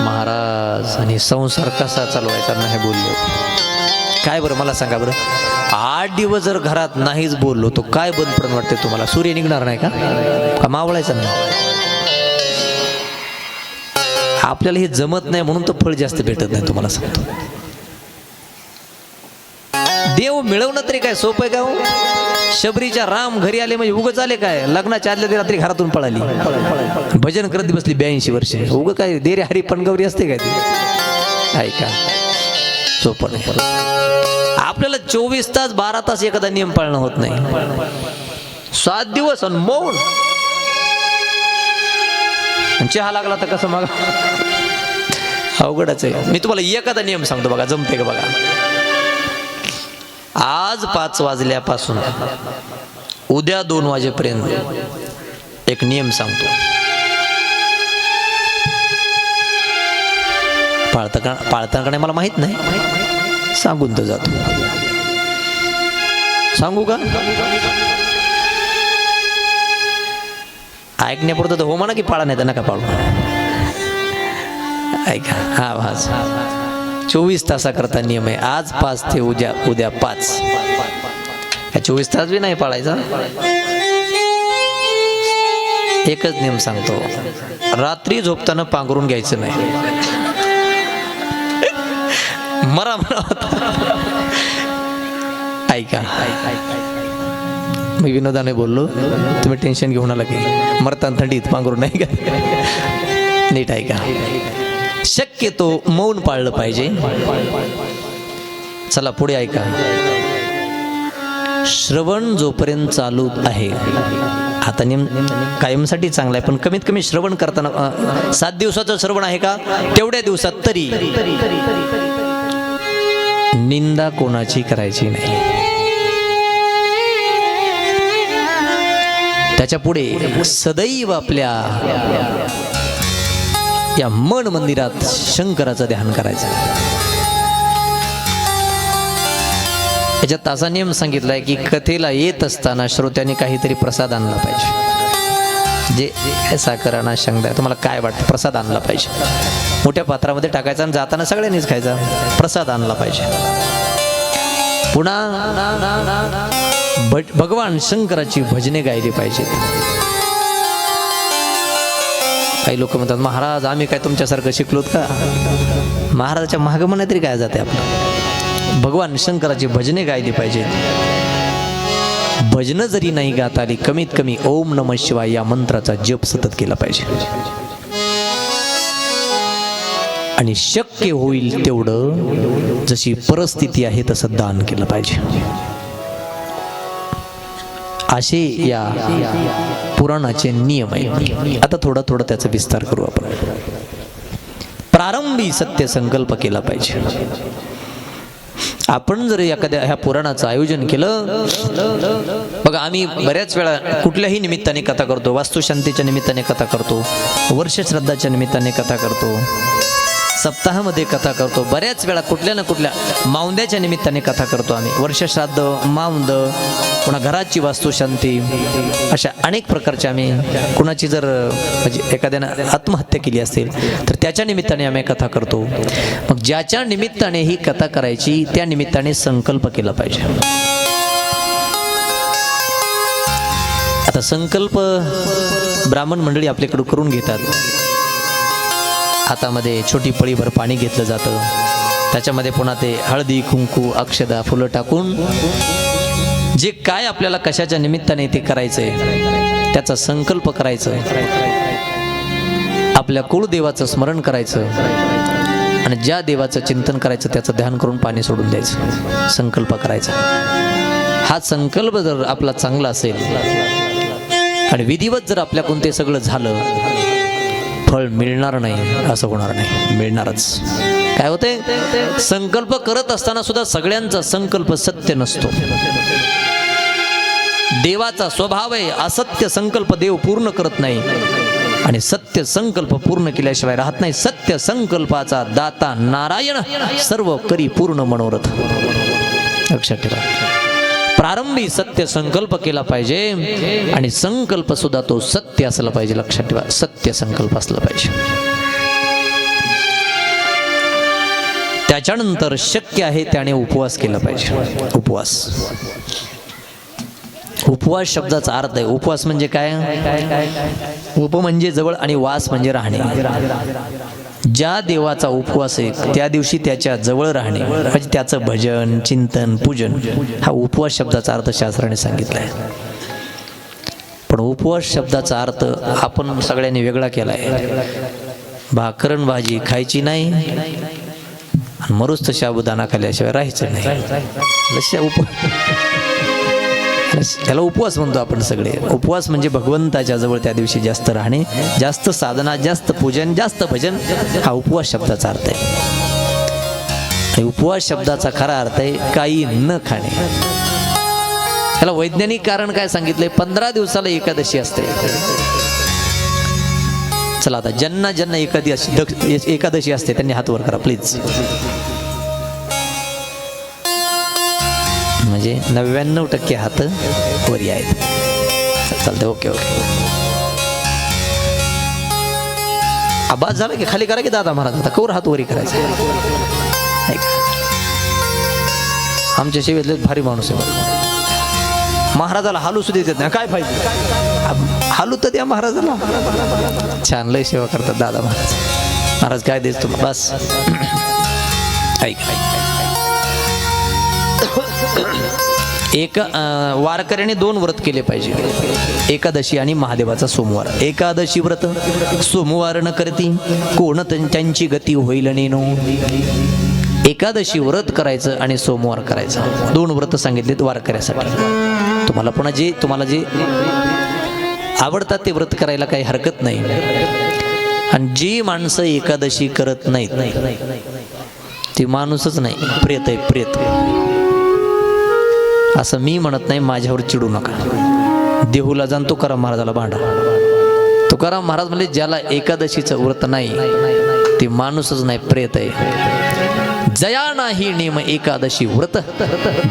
महाराज आणि संसार कसा चालवायचा नाही बोललो काय. बरं मला सांगा बरं, 8 दिवस जर घरात नाहीच बोललो तो काय बंद पडून वाटते तुम्हाला? सूर्य निघणार नाही का मावळायचा नाही? आपल्याला हे जमत नाही म्हणून तर फळ जास्त भेटत नाही. तुम्हाला सांगतो, देव मिळवणं तरी काय सोपं आहे का हो? शबरीच्या राम घरी आले म्हणजे उगच आले काय? लग्नाच्या आदल्या रात्री घरातून पळाली, भजन करत बसली 82 वर्षे. उग काय देरे हरी पणगौरी असते काय ती? ऐका, सोपं नाही. आपल्याला 24 तास 12 तास एखादा नियम पाळणं होत नाही. 7 दिवस आणि मौन. चहा लागला तर कसं मग अवघडच आहे. मी तुम्हाला एखादा नियम सांगतो बघा, जमते का बघा. आज 5 वाजल्यापासून उद्या 2 वाजेपर्यंत एक नियम सांगतो. पाळता का नाही मला माहित नाही, सांगून तर जातो. सांगू का? ऐकण्यापुरतं तर हो म्हणा की पाळा, नाही तर नका पाळू. ऐका, हा 24 तासाकरता नियम आहे. आज 5 ते उद्या 5. 24 तास बी नाही पाळायचा. एकच नियम सांगतो, रात्री झोपताना पांघरून घ्यायचं नाही. मरा होता. ऐका, मी विनोदाने बोललो, तुम्ही टेन्शन घेऊन आला की मरताना थंडीत पांघरून नाही का? नीट ऐका. शक्यतो मौन पाळलं पाहिजे. चला पुढे ऐका. श्रवण जोपर्यंत चालू आहे, आता नियम कायमसाठी चांगला आहे, पण कमीत कमी श्रवण करताना 7 दिवसाचं श्रवण आहे का, तेवढ्या दिवसात तरी निंदा कोणाची करायची नाही. त्याच्या पुढे सदैव आपल्या या मन मंदिरात शंकराचं ध्यान करायचं. याच्यात तासा नियम सांगितलाय की कथेला येत असताना श्रोत्यांनी काहीतरी प्रसाद आणला पाहिजे. जे साखर आणा, शेंगदाणा, तुम्हाला काय वाटतं, प्रसाद आणला पाहिजे. मोठ्या पात्रामध्ये टाकायचा आणि जाताना सगळ्यांनीच खायचा. प्रसाद आणला पाहिजे. पुन्हा भगवान शंकराची भजने गायली पाहिजेत. काही लोक म्हणतात, महाराज आम्ही काय तुमच्यासारखं शिकलोत का? महाराजाच्या मागं म्हणा तरी काय जाते आपलं. भगवान शंकराची भजने गायली पाहिजेत. भजन जरी नाही गाता आली, कमीत कमी ओम नमः शिवाय या मंत्राचा जप सतत केला पाहिजे. आणि शक्य होईल तेवढं जशी परिस्थिती आहे तसं दान केलं पाहिजे. असे या पुराणाचे नियम आहेत. आता थोडा थोडा त्याचा विस्तार करू आपण. प्रारंभी सत्य संकल्प केला पाहिजे. आपण जर एखाद्या ह्या पुराणाचं आयोजन केलं, बघा आम्ही बऱ्याच वेळा कुठल्याही निमित्ताने कथा करतो, वास्तुशांतीच्या निमित्ताने कथा करतो, वर्षश्राद्धाच्या निमित्ताने कथा करतो, सप्ताहामध्ये कथा करतो, बऱ्याच वेळा कुठल्या ना कुठल्या मावंद्याच्या निमित्ताने कथा करतो आम्ही. वर्षश्राद्ध, मावंद, पुन्हा घराची वास्तुशांती, अशा अनेक प्रकारच्या आम्ही. कुणाची जर म्हणजे एखाद्यानं आत्महत्या केली असेल तर त्याच्या निमित्ताने आम्ही कथा करतो. मग ज्याच्या निमित्ताने ही कथा करायची त्या निमित्ताने संकल्प केला पाहिजे. आता संकल्प ब्राह्मण मंडळी आपल्याकडून करून घेतात. हातामध्ये छोटी पळीभर पाणी घेतलं जातं, त्याच्यामध्ये पुन्हा ते हळदी, कुंकू, अक्षदा, फुलं टाकून जे काय आपल्याला कशाच्या निमित्ताने ते करायचंय त्याचा संकल्प करायचं, आपल्या कुळदेवाचं स्मरण करायचं आणि ज्या देवाचं चिंतन करायचं त्याचं ध्यान करून पाणी सोडून द्यायचं, संकल्प करायचा. हा संकल्प जर आपला चांगला असेल आणि विधिवत जर आपल्याकडून ते सगळं झालं, फळ मिळणार नाही असं होणार नाही, मिळणारच. काय होते, संकल्प करत असताना सुद्धा सगळ्यांचा संकल्प सत्य नसतो. देवाचा स्वभाव आहे असत्य संकल्प देव पूर्ण करत नाही आणि सत्य संकल्प पूर्ण केल्याशिवाय राहत नाही. सत्य संकल्पाचा दाता नारायण, सर्व करी पूर्ण मनोरथ. लक्षात ठेवा. प्रारंभी सत्य संकल्प केला पाहिजे आणि संकल्प सुद्धा तो सत्य असला पाहिजे. लक्षात ठेवा, सत्य संकल्प असला पाहिजे. त्याच्यानंतर शक्य आहे त्याने उपवास केला पाहिजे. उपवास, उपवास शब्दाचा अर्थ आहे, उपवास म्हणजे काय, उप म्हणजे जवळ आणि वास म्हणजे राहणे. ज्या देवाचा उपवास आहे त्या दिवशी त्याच्या जवळ राहणे म्हणजे त्याचं भजन, चिंतन, पूजन, हा उपवास शब्दाचा अर्थ शास्त्राने सांगितला आहे. पण उपवास शब्दाचा अर्थ आपण सगळ्यांनी वेगळा केला आहे. भाकरन भाजी खायची नाही आणि मरुस्त शाबुदाना खाल्ल्याशिवाय राहायचं नाही. याला उपवास म्हणतो आपण सगळे. उपवास म्हणजे भगवंताच्या जवळ त्या दिवशी जास्त राहणे, जास्त साधना, जास्त पूजन, जास्त भजन, हा उपवास शब्दाचा अर्थ आहे. उपवास शब्दाचा खरा अर्थ आहे काही न खाणे. याला वैज्ञानिक कारण काय सांगितलंय, 15 दिवसाला एकादशी असते. चला आता ज्यांना ज्यांना एकादशी असते त्यांनी हात वर करा प्लीज. म्हणजे 99% हात वरी आहेत. चालतंय, ओके ओके. आवाज झाला की खाली करा की दादा महाराज. आता कवर हात वरी करायचा. आमच्या सेवेतले भारी माणूस आहे. महाराजाला हालू सुद्धा देत नाही. काय पाहिजे, हालू तर द्या महाराजाला. छान लय सेवा करतात दादा महाराज. महाराज काय देस तुम्हाला, बस ऐक. एक वारकऱ्याने 2 व्रत केले पाहिजे, एकादशी आणि महादेवाचा सोमवार. एकादशी व्रत सोमवार न करती कोण त्यांची गती होईल नेनो. एकादशी व्रत करायचं आणि सोमवार करायचं, 2 व्रत सांगितलेत वारकऱ्यासाठी. तुम्हाला जे आवडतात ते व्रत करायला काही हरकत नाही. आणि जी माणसं एकादशी करत नाहीत ती माणूसच नाही, प्रेत आहे, प्रेत. असं मी म्हणत नाही, माझ्यावर चिडू नका. देहूला जाण तुकाराम महाराजाला भांडा. तुकाराम महाराज म्हणजे ज्याला एकादशीचं व्रत नाही ते माणूसच नाही, प्रेत आहे. जया नाही नेम एकादशी व्रत,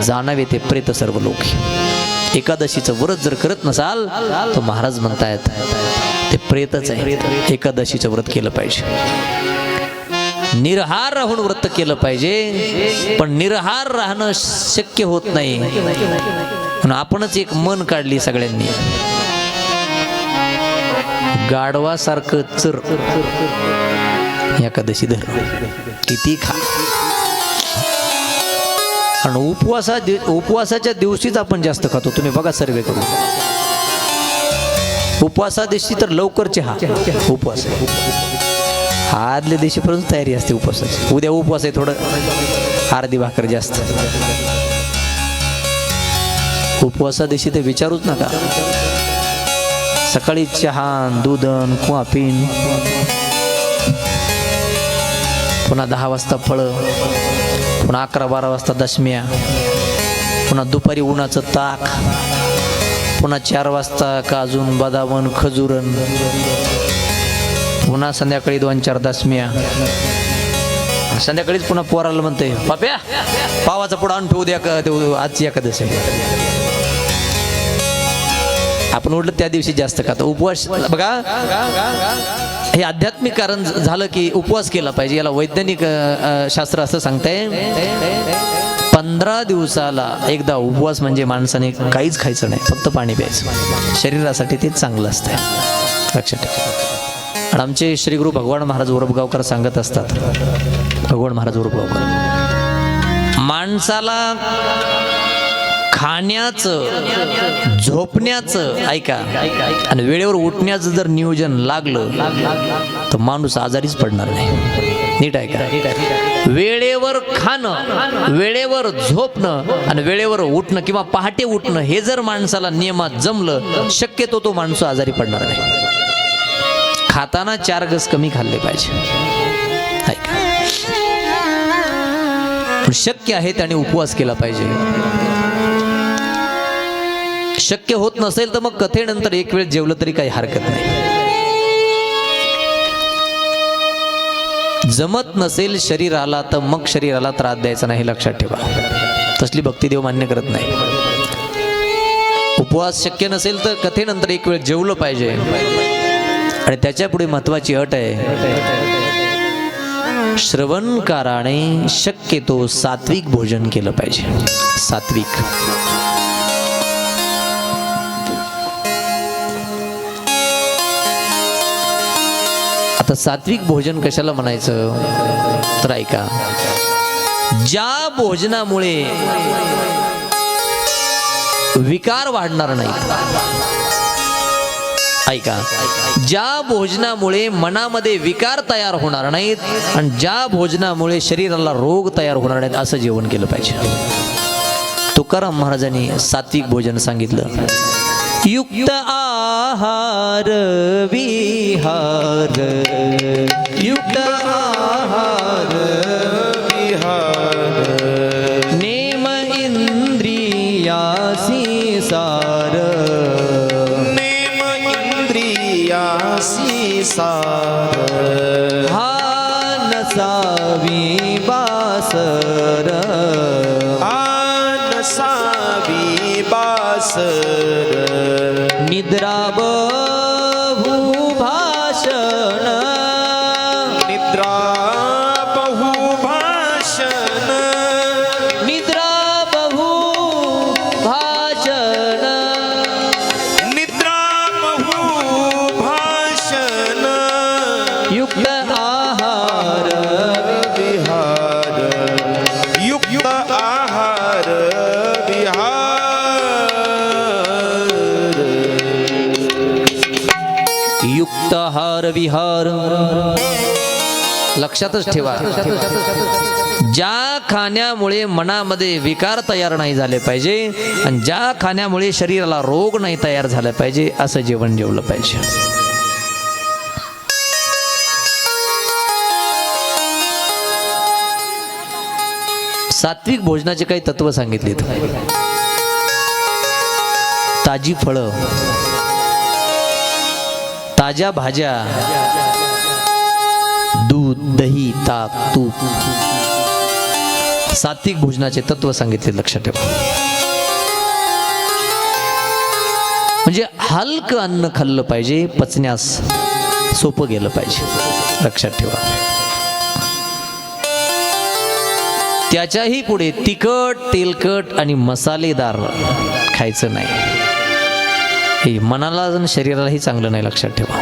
जाणावे ते प्रेत सर्व लोक. एकादशीचं व्रत जर करत नसाल तर महाराज म्हणतायत ते प्रेतच आहे. एकादशीचं व्रत केलं पाहिजे. निरहार राहून व्रत केलं पाहिजे, पण निरहार राहणं शक्य होत नाही म्हणून आपणच एक मन काढली सगळ्यांनी. गाढवासारखं चर एकादशी धर, किती खा. आणि उपवासाच्या दिवशीच आपण जास्त खातो. तुम्ही बघा सर्वे करून. उपवासा दिवशी तर लवकर चहा. उपवास आदल्या दिवशीपर्यंत तयारी असते उपवासाची. उद्या उपवास आहे, थोडं अर्धी भाकर जास्त. उपवासा दिवशी ते विचारूच नका. सकाळी चहा दूधन कुवा पिन, पुन्हा 10 वाजता फळं, पुन्हा 11-12 वाजता दशम्या, पुन्हा दुपारी उन्हाचं ताक, पुन्हा 4 वाजता काजून बदामन खजुरन, पुन्हा संध्याकाळी 2-4 दशम्या. संध्याकाळीच पुन्हा पोराला म्हणते पाप्या पावाचा पुढं आणून ठेवू द्या का, आजची एकादशी आहे. आपण उलट त्या दिवशी जास्त खातो. उपवास बघा, हे आध्यात्मिक कारण झालं की उपवास केला पाहिजे. याला वैज्ञानिक शास्त्र असं सांगतंय 15 दिवसाला एकदा उपवास म्हणजे माणसाने काहीच खायचं नाही, फक्त पाणी प्यायचं. शरीरासाठी ते चांगलं असतंय, लक्षात ठेवा. आणि आमचे श्री गुरु भगवान महाराज उरबगावकर सांगत असतात, भगवान महाराज उरबगावकर, माणसाला खाण्याचं झोपण्याचं ऐका आणि वेळेवर उठण्याचं जर नियोजन लागलं तर माणूस आजारीच पडणार नाही. नीट ऐका, वेळेवर खाणं, वेळेवर झोपणं आणि वेळेवर उठणं किंवा पहाटे उठणं हे जर माणसाला नियमात जमलं, शक्यतो तो माणूस आजारी पडणार नाही. खाताना 4 घास कमी खाल्ले पाहिजे. ऐका, शक्य आहे त्याने उपवास केला पाहिजे. शक्य होत नसेल तर मग कथेनंतर एक वेळ जेवलं तरी काही हरकत नाही. जमत नसेल शरीराला तर मग शरीराला त्रास द्यायचा नाही, लक्षात ठेवा. तसली भक्ती देव मान्य करत नाही. उपवास शक्य नसेल तर कथेनंतर एक वेळ जेवलं पाहिजे. आणि त्याच्या पुढे महत्वाची अट आहे, श्रवणकाराने शक्यतो सात्विक भोजन केलं पाहिजे. सात्विक. आता सात्विक भोजन कशाला म्हणायचं तर ऐका, ज्या भोजनामुळे विकार वाढणार नाहीत, ऐका, ज्या भोजनामुळे मनामध्ये विकार तयार होणार नाहीत आणि ज्या भोजनामुळे शरीराला रोग तयार होणार नाहीत असं जेवण केलं पाहिजे. तुकाराम महाराजांनी सात्विक भोजन सांगितलं. युक्त आहार विहार, युक्त आहार विहार, नेम इंद्रियासी सार, नेम इंद्रियासी सार, हा नसावी बासर, आनसावी बासर, निद्रा बहु भाषण, निद्रा बहु भाषण, निद्रा बहु भाषण, निद्रा बहु भाषण, युक्त आहार विहार, युक्त आहार विहार, युक्त आहार विहार. लक्षातच ठेवा, ज्या खाण्यामुळे मनामध्ये विकार तयार नाही झाले पाहिजे आणि ज्या खाण्यामुळे शरीराला रोग नाही तयार झाला पाहिजे असं जेवण जेवलं पाहिजे. सात्विक भोजनाचे काही तत्व सांगितलेत. ताजी फळं, ताज्या भाज्या, दूध, दही, ताक, तूप, सात्विक भोजनाचे तत्व सांगितले, लक्षात ठेवा. म्हणजे हलकं अन्न खाल्लं पाहिजे, पचण्यास सोपं गेलं पाहिजे, लक्षात ठेवा. त्याच्याही पुढे तिखट, तेलकट आणि मसालेदार खायचं नाही. हे मनाला आणि शरीरालाही चांगलं नाही, लक्षात ठेवा.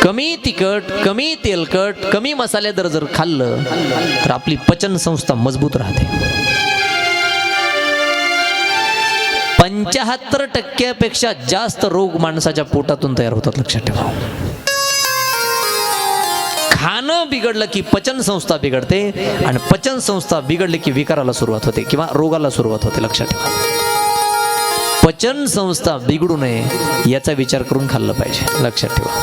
कमी तिखट, कमी तेलकट, कमी मसालेदार जर खाल्लं तर आपली पचन संस्था मजबूत राहते. 75% जास्त रोग माणसाच्या पोटातून तयार होतात, लक्षात ठेवा. खाणं बिघडलं की पचन संस्था बिघडते आणि पचन संस्था बिघडली की विकाराला सुरुवात होते किंवा रोगाला सुरुवात होते. लक्षात ठेवा, पचन संस्था बिघडू नये याचा विचार करून खाल्लं पाहिजे. लक्षात ठेवा,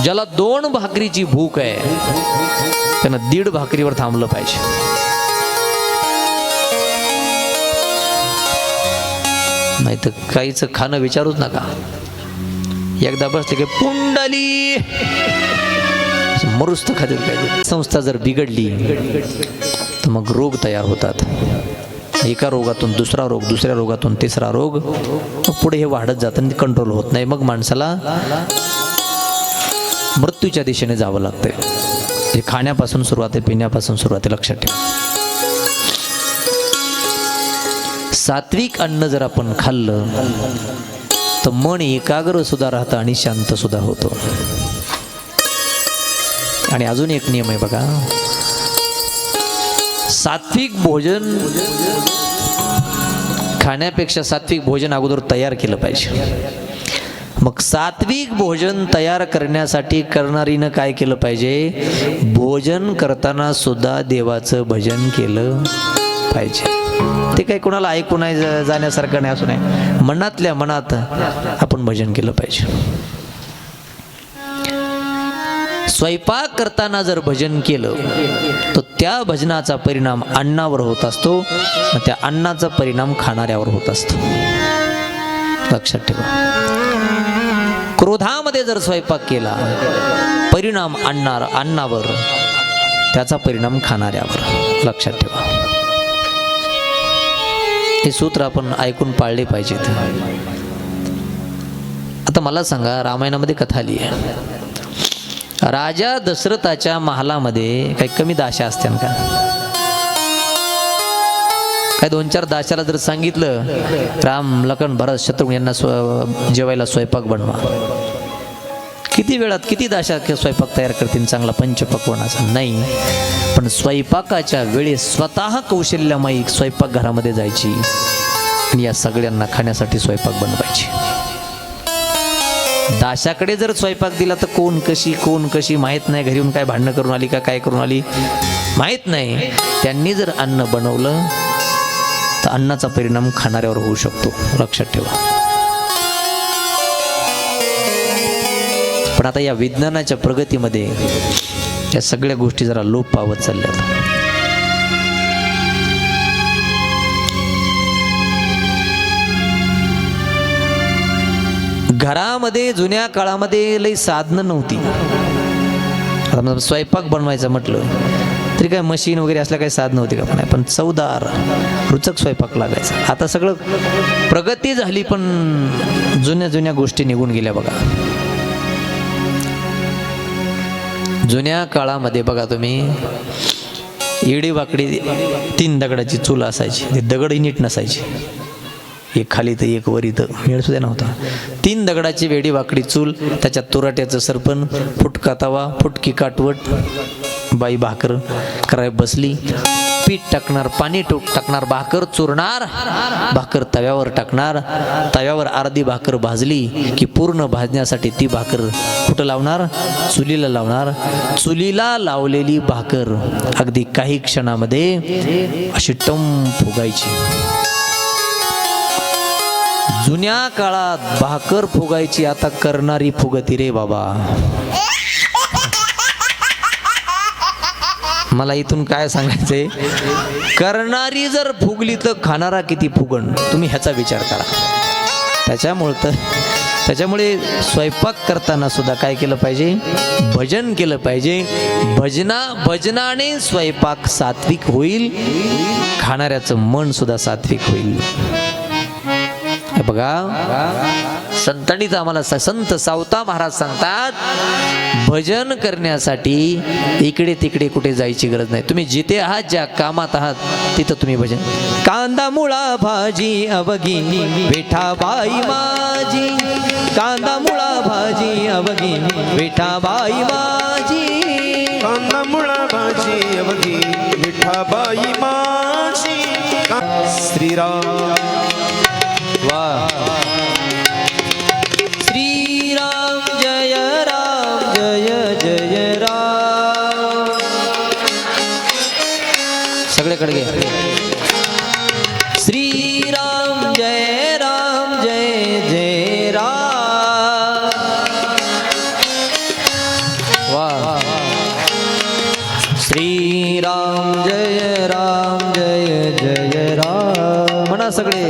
ज्याला 2 भाकरीची भूक आहे त्यानं 1.5 भाकरीवर थांबलं पाहिजे. नाही तर काहीच खाणं विचारूच नका. एकदा बसले की पुंडली मरुस्त खातील. काय संस्था जर बिघडली तर मग रोग तयार होतात. एका रोगातून दुसरा रोग, दुसऱ्या रोगातून तिसरा रोग, मग पुढे हे वाढत जातं आणि कंट्रोल होत नाही. मग माणसाला मृत्यूच्या दिशेने जावं लागतंय. हे खाण्यापासून सुरुवात आहे, पिण्यापासून सुरुवात आहे. लक्षात ठेवा, सात्विक अन्न जर आपण खाल्लं तर मन एकाग्र सुद्धा राहतं आणि शांत सुद्धा होतं. आणि अजून एक नियम आहे बघा, सात्विक भोजन खाण्यापेक्षा सात्विक भोजन अगोदर तयार केलं पाहिजे. मग सात्विक भोजन तयार करण्यासाठी करणारीनं काय केलं पाहिजे, भोजन करताना सुद्धा देवाचं भजन केलं पाहिजे. ते काही कोणाला ऐकून नाही जाण्यासारखं नाही, असं नाही, मनातल्या मनात आपण भजन केलं पाहिजे. स्वयंपाक करताना जर भजन केलं तर त्या भजनाचा परिणाम अन्नावर होत असतो, मग त्या अन्नाचा परिणाम खाणाऱ्यावर होत असतो. लक्षात ठेवा, क्रोधामध्ये जर स्वयंपाक केला परिणाम अन्नावर, त्याचा परिणाम खाणाऱ्यावर. लक्षात ठेवा, हे सूत्र आपण ऐकून पाळले पाहिजेत. आता मला सांगा, रामायणामध्ये कथा आली आहे, राजा दशरथाच्या महालामध्ये काही कमी दाशा असत्या का? काय 2-4 दाशाला जर सांगितलं राम, लखन, भरत, शत्रुघ्न यांना जेवायला स्वयंपाक बनवा, किती वेळात किती दाशा स्वयंपाक तयार करतील चांगला पंचपक्वानाचा? नाही. पण स्वयंपाकाच्या वेळेस स्वतः कौशल्यमयी स्वयंपाक घरामध्ये जायची आणि या सगळ्यांना खाण्यासाठी स्वयंपाक बनवायची. दाशाकडे जर स्वयंपाक दिला तर कोण कशी माहीत नाही, घरी येऊन काय भांडणं करून आली का काय करून आली माहीत नाही. त्यांनी जर अन्न बनवलं तर अन्नाचा परिणाम खाणाऱ्यावर होऊ शकतो. लक्षात ठेवा. पण आता या विज्ञानाच्या प्रगतीमध्ये या सगळ्या गोष्टी जरा लोप पावत चालल्यात. घरामध्ये जुन्या काळामध्ये लई साधनं नव्हती. आता स्वयंपाक बनवायचं म्हटलं तरी काय मशीन वगैरे असल्या काही साधन होती का? पण चवदार रुचक स्वयंपाक लागायचा. आता सगळं प्रगती झाली पण जुन्या गोष्टी निघून गेल्या बघा. जुन्या काळामध्ये बघा तुम्ही, एडी वाकडी 3 दगडाची चूल असायची, ते दगडही नीट नसायची, एक खाली तर एक वर, इथं मेळ सुद्धा नव्हता. 3 दगडाची वेडी वाकडी चूल, त्याच्यात तुराट्याचं सरपण, फुटका तवा, फुटकी काटवट, बाई भाकर कराय बसली, पीठ टाकणार, पाणी टाकणार, भाकर चुरणार, भाकर तव्यावर टाकणार, तव्यावर अर्धी भाकर भाजली की पूर्ण भाजण्यासाठी ती भाकर कुठं लावणार? चुलीला लावणार. चुलीला लावलेली भाकर अगदी काही क्षणामध्ये अशी टम फुगायची. जुन्या काळात भाकर फुगायची, आता करणारी फुगती रे बाबा. मला इथून काय सांगायचंय, करणारी जर फुगली तर खाणारा किती फुगण, तुम्ही ह्याचा विचार करा. त्याच्यामुळे स्वयंपाक करताना सुद्धा काय केलं पाहिजे? भजन केलं पाहिजे. भजनाने स्वयंपाक सात्विक होईल, खाणाऱ्याचं मन सुद्धा सात्विक होईल. बघा, संतांनीच आम्हाला, संत सावता महाराज सांगतात, भजन करण्यासाठी इकडे तिकडे कुठे जायची गरज नाही. तुम्ही जिथे आहात, ज्या कामात आहात, तिथं तुम्ही भजन. कांदा मुळा भाजी अवघी विठाबाई माझी, कांदा मुळा भाजी अवघी विठाबाई माझी, कांदा मुळा भाजी अवघी विठाबाई माझी. श्रीराम वाह, श्रीराम जय बोला सगळे.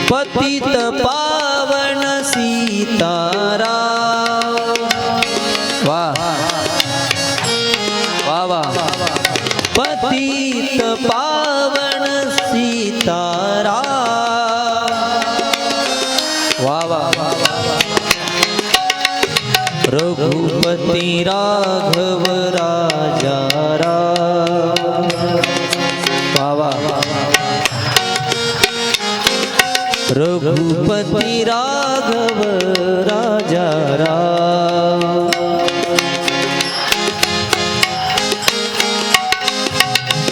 पतित पावन सीतारा. वा वा वा. पतित पावन सीतारा. वा वा. रघुपति राघव राजा राम. वा वा. रघुपति राघव राजा राम.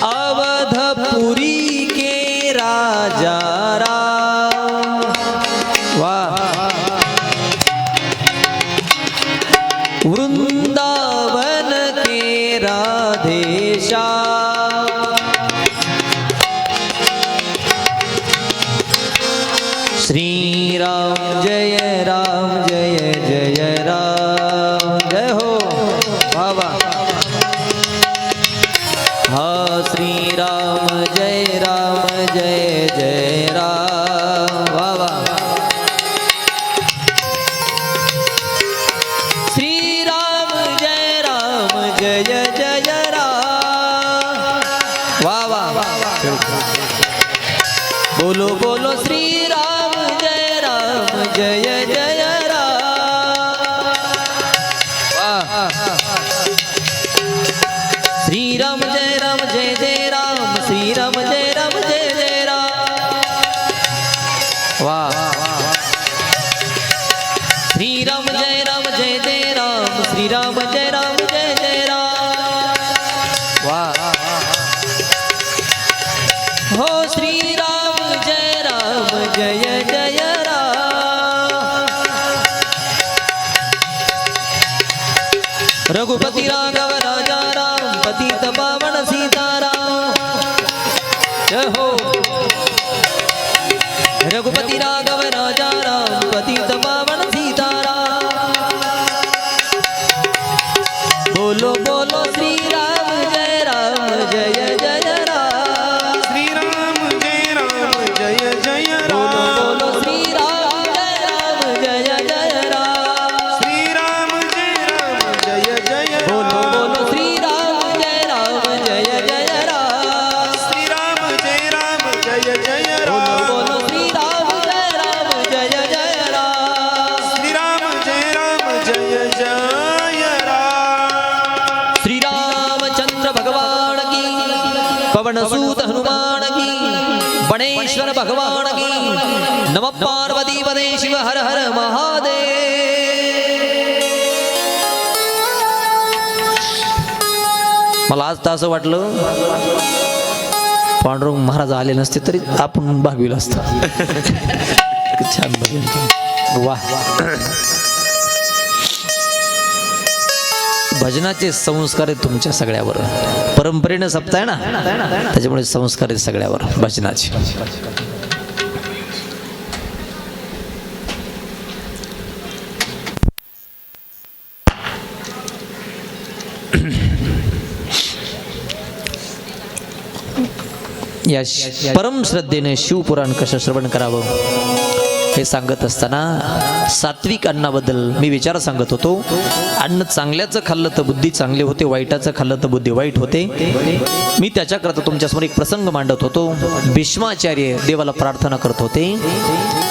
अवधपुरी के राजा राम. वाह. वृंदावन के राधेश्याम. श्री राम जय राम जय जय राम. जय हो बाबा. हा श्री राम जय जय राम. बाबा. श्री राम जय जय राम. वाह वाह. बोलो बोलो श्री राम जय जय राम. श्री राम जय जय राम. श्री राम जय जय राम. वाह. श्री राम जय जय राम. श्री राम जय जय राम. वाह. हो श्री राम जय जय राम. रघुपति राघव राजा राम. पतित पावन सीताराम. जय हो. रघुपति राघव राजा राम. पतित पावन सीताराम. बोलो बोलो श्री राम जय जय राम. श्री राम जय जय राम. बोलो बोलो श्री राम जय जय राम. श्री राम जय जय बोलो राम. बोलो श्री राम जय जय राम. श्री राम जय जय राम. बोलो श्री राम जय जय राम. श्री राम जय जय राम. श्री रामचंद्र भगवान की. पवन सूत हनुमान की. गणेश्वर भगवान की. नमः पार्वती पदे शिव हर हर महादेव. मला आज तर असं वाटलं पांडुरंग महाराज आले नसते तरी आपण भागविलं असतं. छान भजन. वा. भजनाचे संस्कार आहेत तुमच्या सगळ्यावर. परंपरेनं सप्ताह आहे ना, त्याच्यामुळे संस्कार आहेत सगळ्यावर भजनाचे. या परम श्रद्धेने शिवपुराण कसं श्रवण करावं हे सांगत असताना सात्विक अन्नाबद्दल मी विचार सांगत होतो. अन्न चांगल्याचं खाल्लं तर बुद्धी चांगली होते, वाईटाचं खाल्लं तर बुद्धी वाईट होते. मी त्याच्याकरता तुमच्यासमोर एक प्रसंग मांडत होतो. भीष्माचार्य देवाला प्रार्थना करत होते,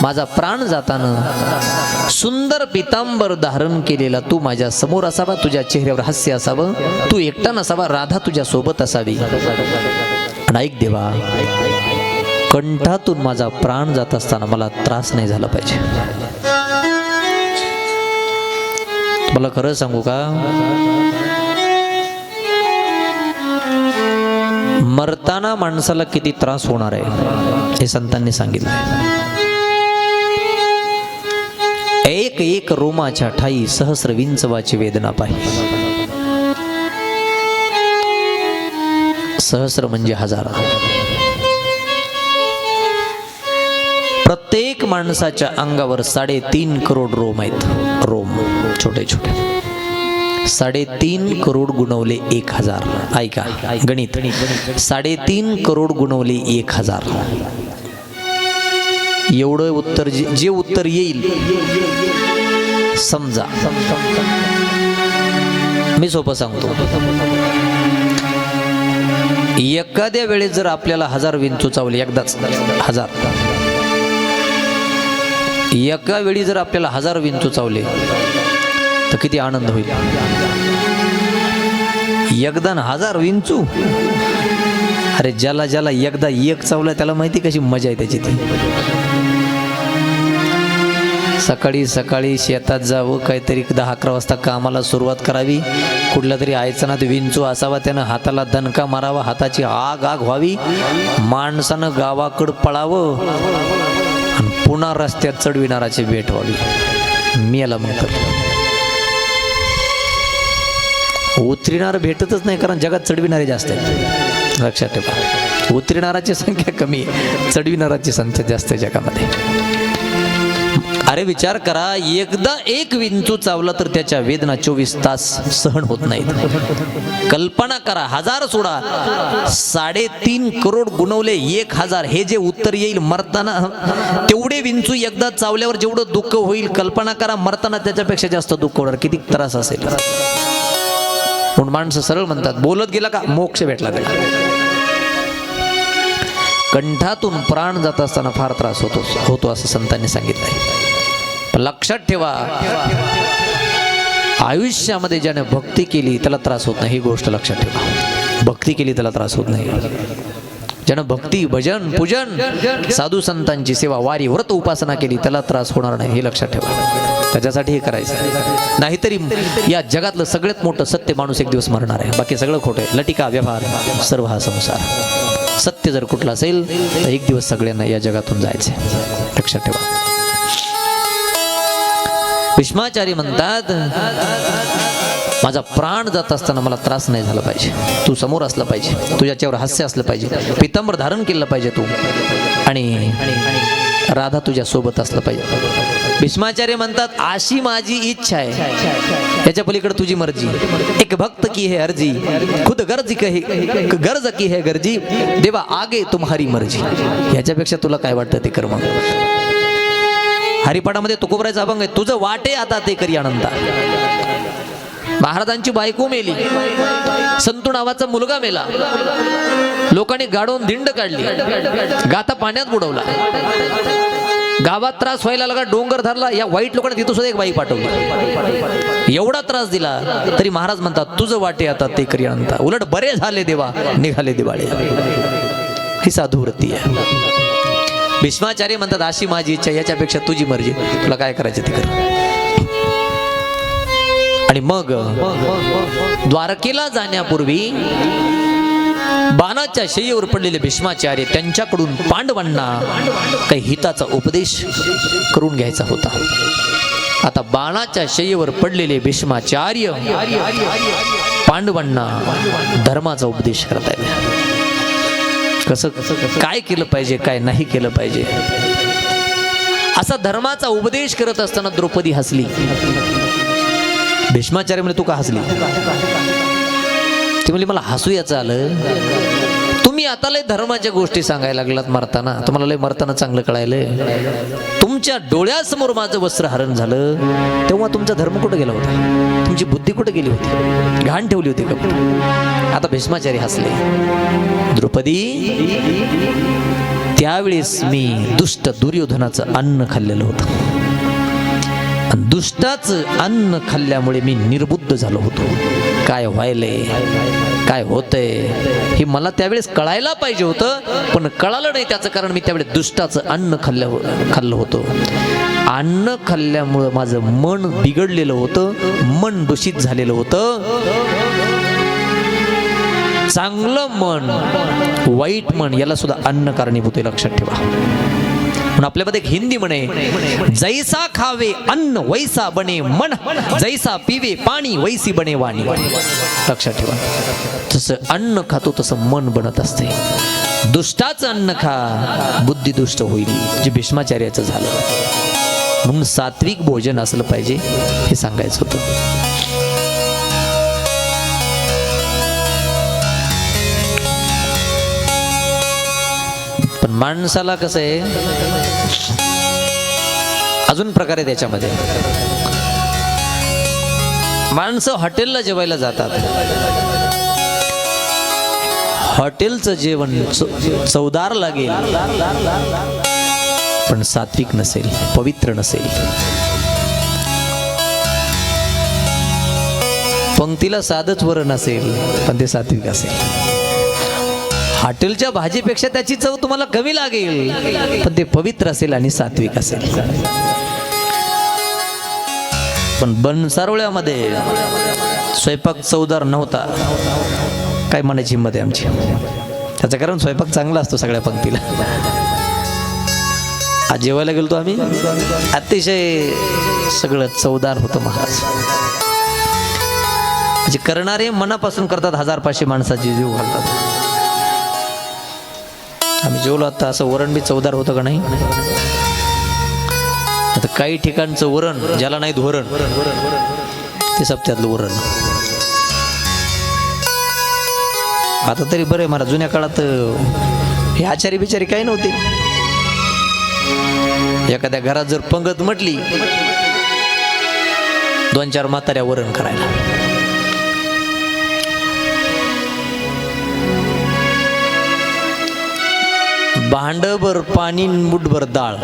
माझा प्राण जाताना सुंदर पितांबर धारण केलेला तू माझ्या समोर असावा, तुझ्या चेहऱ्यावर हास्य असावं, तू एकटा नसावा, राधा तुझ्या सोबत असावी. आणि ऐक देवा, कंठातून माझा प्राण जात असताना मला त्रास नाही झाला पाहिजे. मला खरं सांगू का, मरताना माणसाला किती त्रास होणार आहे हे संतांनी सांगितलं. एक एक रोमाच्या ठाई सहस्र विंचवाची वेदना पाहिजे. सहस्र म्हणजे हजार. प्रत्येक माणसाच्या अंगावर 3.5 करोड रोम आहेत. रोम छोटे छोटे. 3.5 करोड गुणवले 1000. ऐका गणित, 3.5 करोड गुणवले 1000. एवढं उत्तर जे उत्तर येईल, समजा मी सोपं सांगतो, एखाद्या वेळेस जर आपल्याला 1000 विंचू चावले, एकदाच 1000, एका वेळी जर आपल्याला 1000 विंचू चावले तर किती आनंद होईल. एकदा 1000 विंचू, अरे ज्याला ज्याला एकदा एक चावला त्याला माहिती कशी मजा आहे त्याची. ती सकाळी सकाळी शेतात जावं, काहीतरी 10-11 वाजता कामाला सुरुवात करावी, कुठला तरी आयचनात विंचू असावा, त्यानं हाताला दणका मारावा, हाताची आग आग व्हावी, माणसानं गावाकडं पळावं आणि पुन्हा रस्त्यात चढविणाराची भेट व्हावी. मेला मग तर उतरणार भेटतच नाही, कारण जगात चढविणारे जास्त आहेत. लक्षात ठेवा, उतरणाराची संख्या कमी आहे, चढविणाराची संख्या जास्त आहे जगामध्ये. अरे विचार करा, एकदा एक विंचू चावला तर त्याच्या वेदना 24 तास सहन होत नाहीत. कल्पना करा, 1000 सोडा, 3.5 करोड गुणवले 1000, हे जे उत्तर येईल मरताना, तेवढे विंचू एकदा चावल्यावर जेवढं दुःख होईल, कल्पना करा मरताना त्याच्यापेक्षा जास्त दुःख होणार. किती त्रास असेल. म्हणून माणसं सरळ म्हणतात, बोलत गेला का मोक्ष भेटला त्याला. कंठातून प्राण जात असताना फार त्रास होतो असं संतांनी सांगितलंय. पण लक्षात ठेवा, आयुष्यामध्ये ज्याने भक्ती केली त्याला त्रास होत नाही, ही गोष्ट लक्षात ठेवा. भक्ती केली त्याला त्रास होत नाही. ज्यानं भक्ती, भजन, पूजन, साधू संतांची सेवा, वारी, व्रत, उपासना केली त्याला त्रास होणार नाही, हे लक्षात ठेवा. त्याच्यासाठी हे करायचं. नाहीतरी या जगातलं सगळ्यात मोठं सत्य माणूस एक दिवस मरणार आहे, बाकी सगळं खोटं आहे. लटिका व्यवहार सर्व हा संसार. सत्य जर कुठलं असेल तर एक दिवस सगळ्यांना या जगातून जायचे, लक्षात ठेवा. भीष्माचार्य म्हणतात, माझा प्राण जात असताना मला त्रास नाही झाला पाहिजे. तू समोर असला पाहिजे, तुझ्याच्यावर हास्य असलं पाहिजे, पितांबर धारण केलं पाहिजे तू, आणि राधा तुझ्या सोबत असलं पाहिजे. भीष्माचार्य म्हणतात, अशी माझी इच्छा आहे, याच्या पलीकडे तुझी मर्जी. एक भक्त की है अर्जी, खुद गर्ज की है गर्जी, देवा आगे तुम्हारी मर्जी. याच्यापेक्षा तुला काय वाटतं ते कर्म. हरिपाठामध्ये तुकोबरायचा अभंग आहे, तुझं वाटे आता ते करी आनंदा. महाराजांची बायको मेली, संतू नावाचा मुलगा मेला, लोकांनी गाडून धिंड काढली, गाता पाण्यात बुडवला, गावात त्रास व्हायला लागला, डोंगर धरला. या वाईट लोकांनी तिथं सुद्धा एक बाई पाठवली, एवढा त्रास दिला तरी महाराज म्हणतात, तुझं वाटे आता ते करी आनंदा. उलट बरे झाले देवा, निघाले दिवाळे. ही साधू वृत्ती आहे. भीष्माचार्य म्हणतात, अशी माझी इच्छा, याच्यापेक्षा तुझी मर्जी, तुला काय करायचं ते कर. आणि मग द्वारकेला जाण्यापूर्वी बाणाच्या शय्येवर पडलेले भीष्माचार्य, त्यांच्याकडून पांडवांना काही हिताचा उपदेश करून घ्यायचा होता. आता बाणाच्या शय्येवर पडलेले भीष्माचार्य पांडवांना धर्माचा उपदेश करतायत. कसं काय केलं पाहिजे, काय नाही केलं पाहिजे, असा धर्माचा उपदेश करत असताना द्रौपदी हसली. भीष्माचार्य म्हणजे, तू का हसली? ती म्हणली, मला हसू याचं आलं, तुम्ही आता लय धर्माच्या गोष्टी सांगायला लागलात मरताना, तुम्हाला लय मरताना चांगलं कळायलंय. तुमच्या डोळ्यासमोर माझं वस्त्र हरण झालं, तेव्हा तुमचा धर्म कुठं गेला होता? तुमची बुद्धी कुठं गेली होती? घाण ठेवली होती का? आता भीष्माचार्य हसले. द्रौपदी, त्यावेळेस मी दुष्ट दुर्योधनाचं अन्न खाल्लेलं होतं, आणि दुष्टाचं अन्न खाल्ल्यामुळे मी निर्बुद्ध झालो होतो. काय व्हायलंय, काय होतंय हे मला त्यावेळेस कळायला पाहिजे होतं, पण कळालं नाही. त्याचं कारण मी त्यावेळेस दुष्टाचं अन्न खाल्लं होतं. अन्न खाल्ल्यामुळं माझं मन बिघडलेलं होतं, मन दूषित झालेलं होतं. चांगलं मन, वाईट मन याला सुद्धा अन्न कारणीभूत आहे, लक्षात ठेवा. म्हणून आपल्यामध्ये एक हिंदी म्हणे, जैसा खावे अन्न वैसा बने मन, जैसा पिवे पाणी वैसी बने वाणी. लक्षात ठेवा, जसं अन्न खातो तसं मन बनत असते. दुष्टाचं अन्न खा, बुद्धी दुष्ट होईल, जे भीष्माचार्याचं झालं. म्हणून सात्विक भोजन असलं पाहिजे, हे सांगायचं होतं. पण माणसाला कसं आहे, अजून प्रकार आहे त्याच्यामध्ये. माणसं हॉटेलला जेवायला जातात, हॉटेलचं जेवण चवदार लागेल पण सात्विक नसेल, पवित्र नसेल. पंक्तीला साधच वरण असेल पण ते सात्विक असेल. हॉटेलच्या भाजीपेक्षा त्याची चव तुम्हाला कमी लागेल पण ते पवित्र असेल आणि सात्विक असेल. पण बनसारोळ्यामध्ये स्वयंपाक चवदार नव्हता, काय म्हणायची हिंमत आहे आमची. त्याचं कारण स्वयंपाक चांगला असतो सगळ्या पंक्तीला. आज जेवायला गेलो आम्ही, अतिशय सगळं चवदार होतं महाराज. म्हणजे करणारे मनापासून करतात, 1000-500 माणसाची जीव घालतात. आम्ही जेवलो आता, असं वरण बी चवदार होतं का नाही. आता काही ठिकाणचं वरण ज्याला नाही धोरण ते सप्त्यातलं वरण. आता तरी बरं आहे मला, जुन्या काळात हे आचारी बिचारी काही नव्हते. एखाद्या घरात जर पंगत म्हटली 2-4 म्हाताऱ्या वरण करायला. भांडभर पाणी, मुठभर डाळ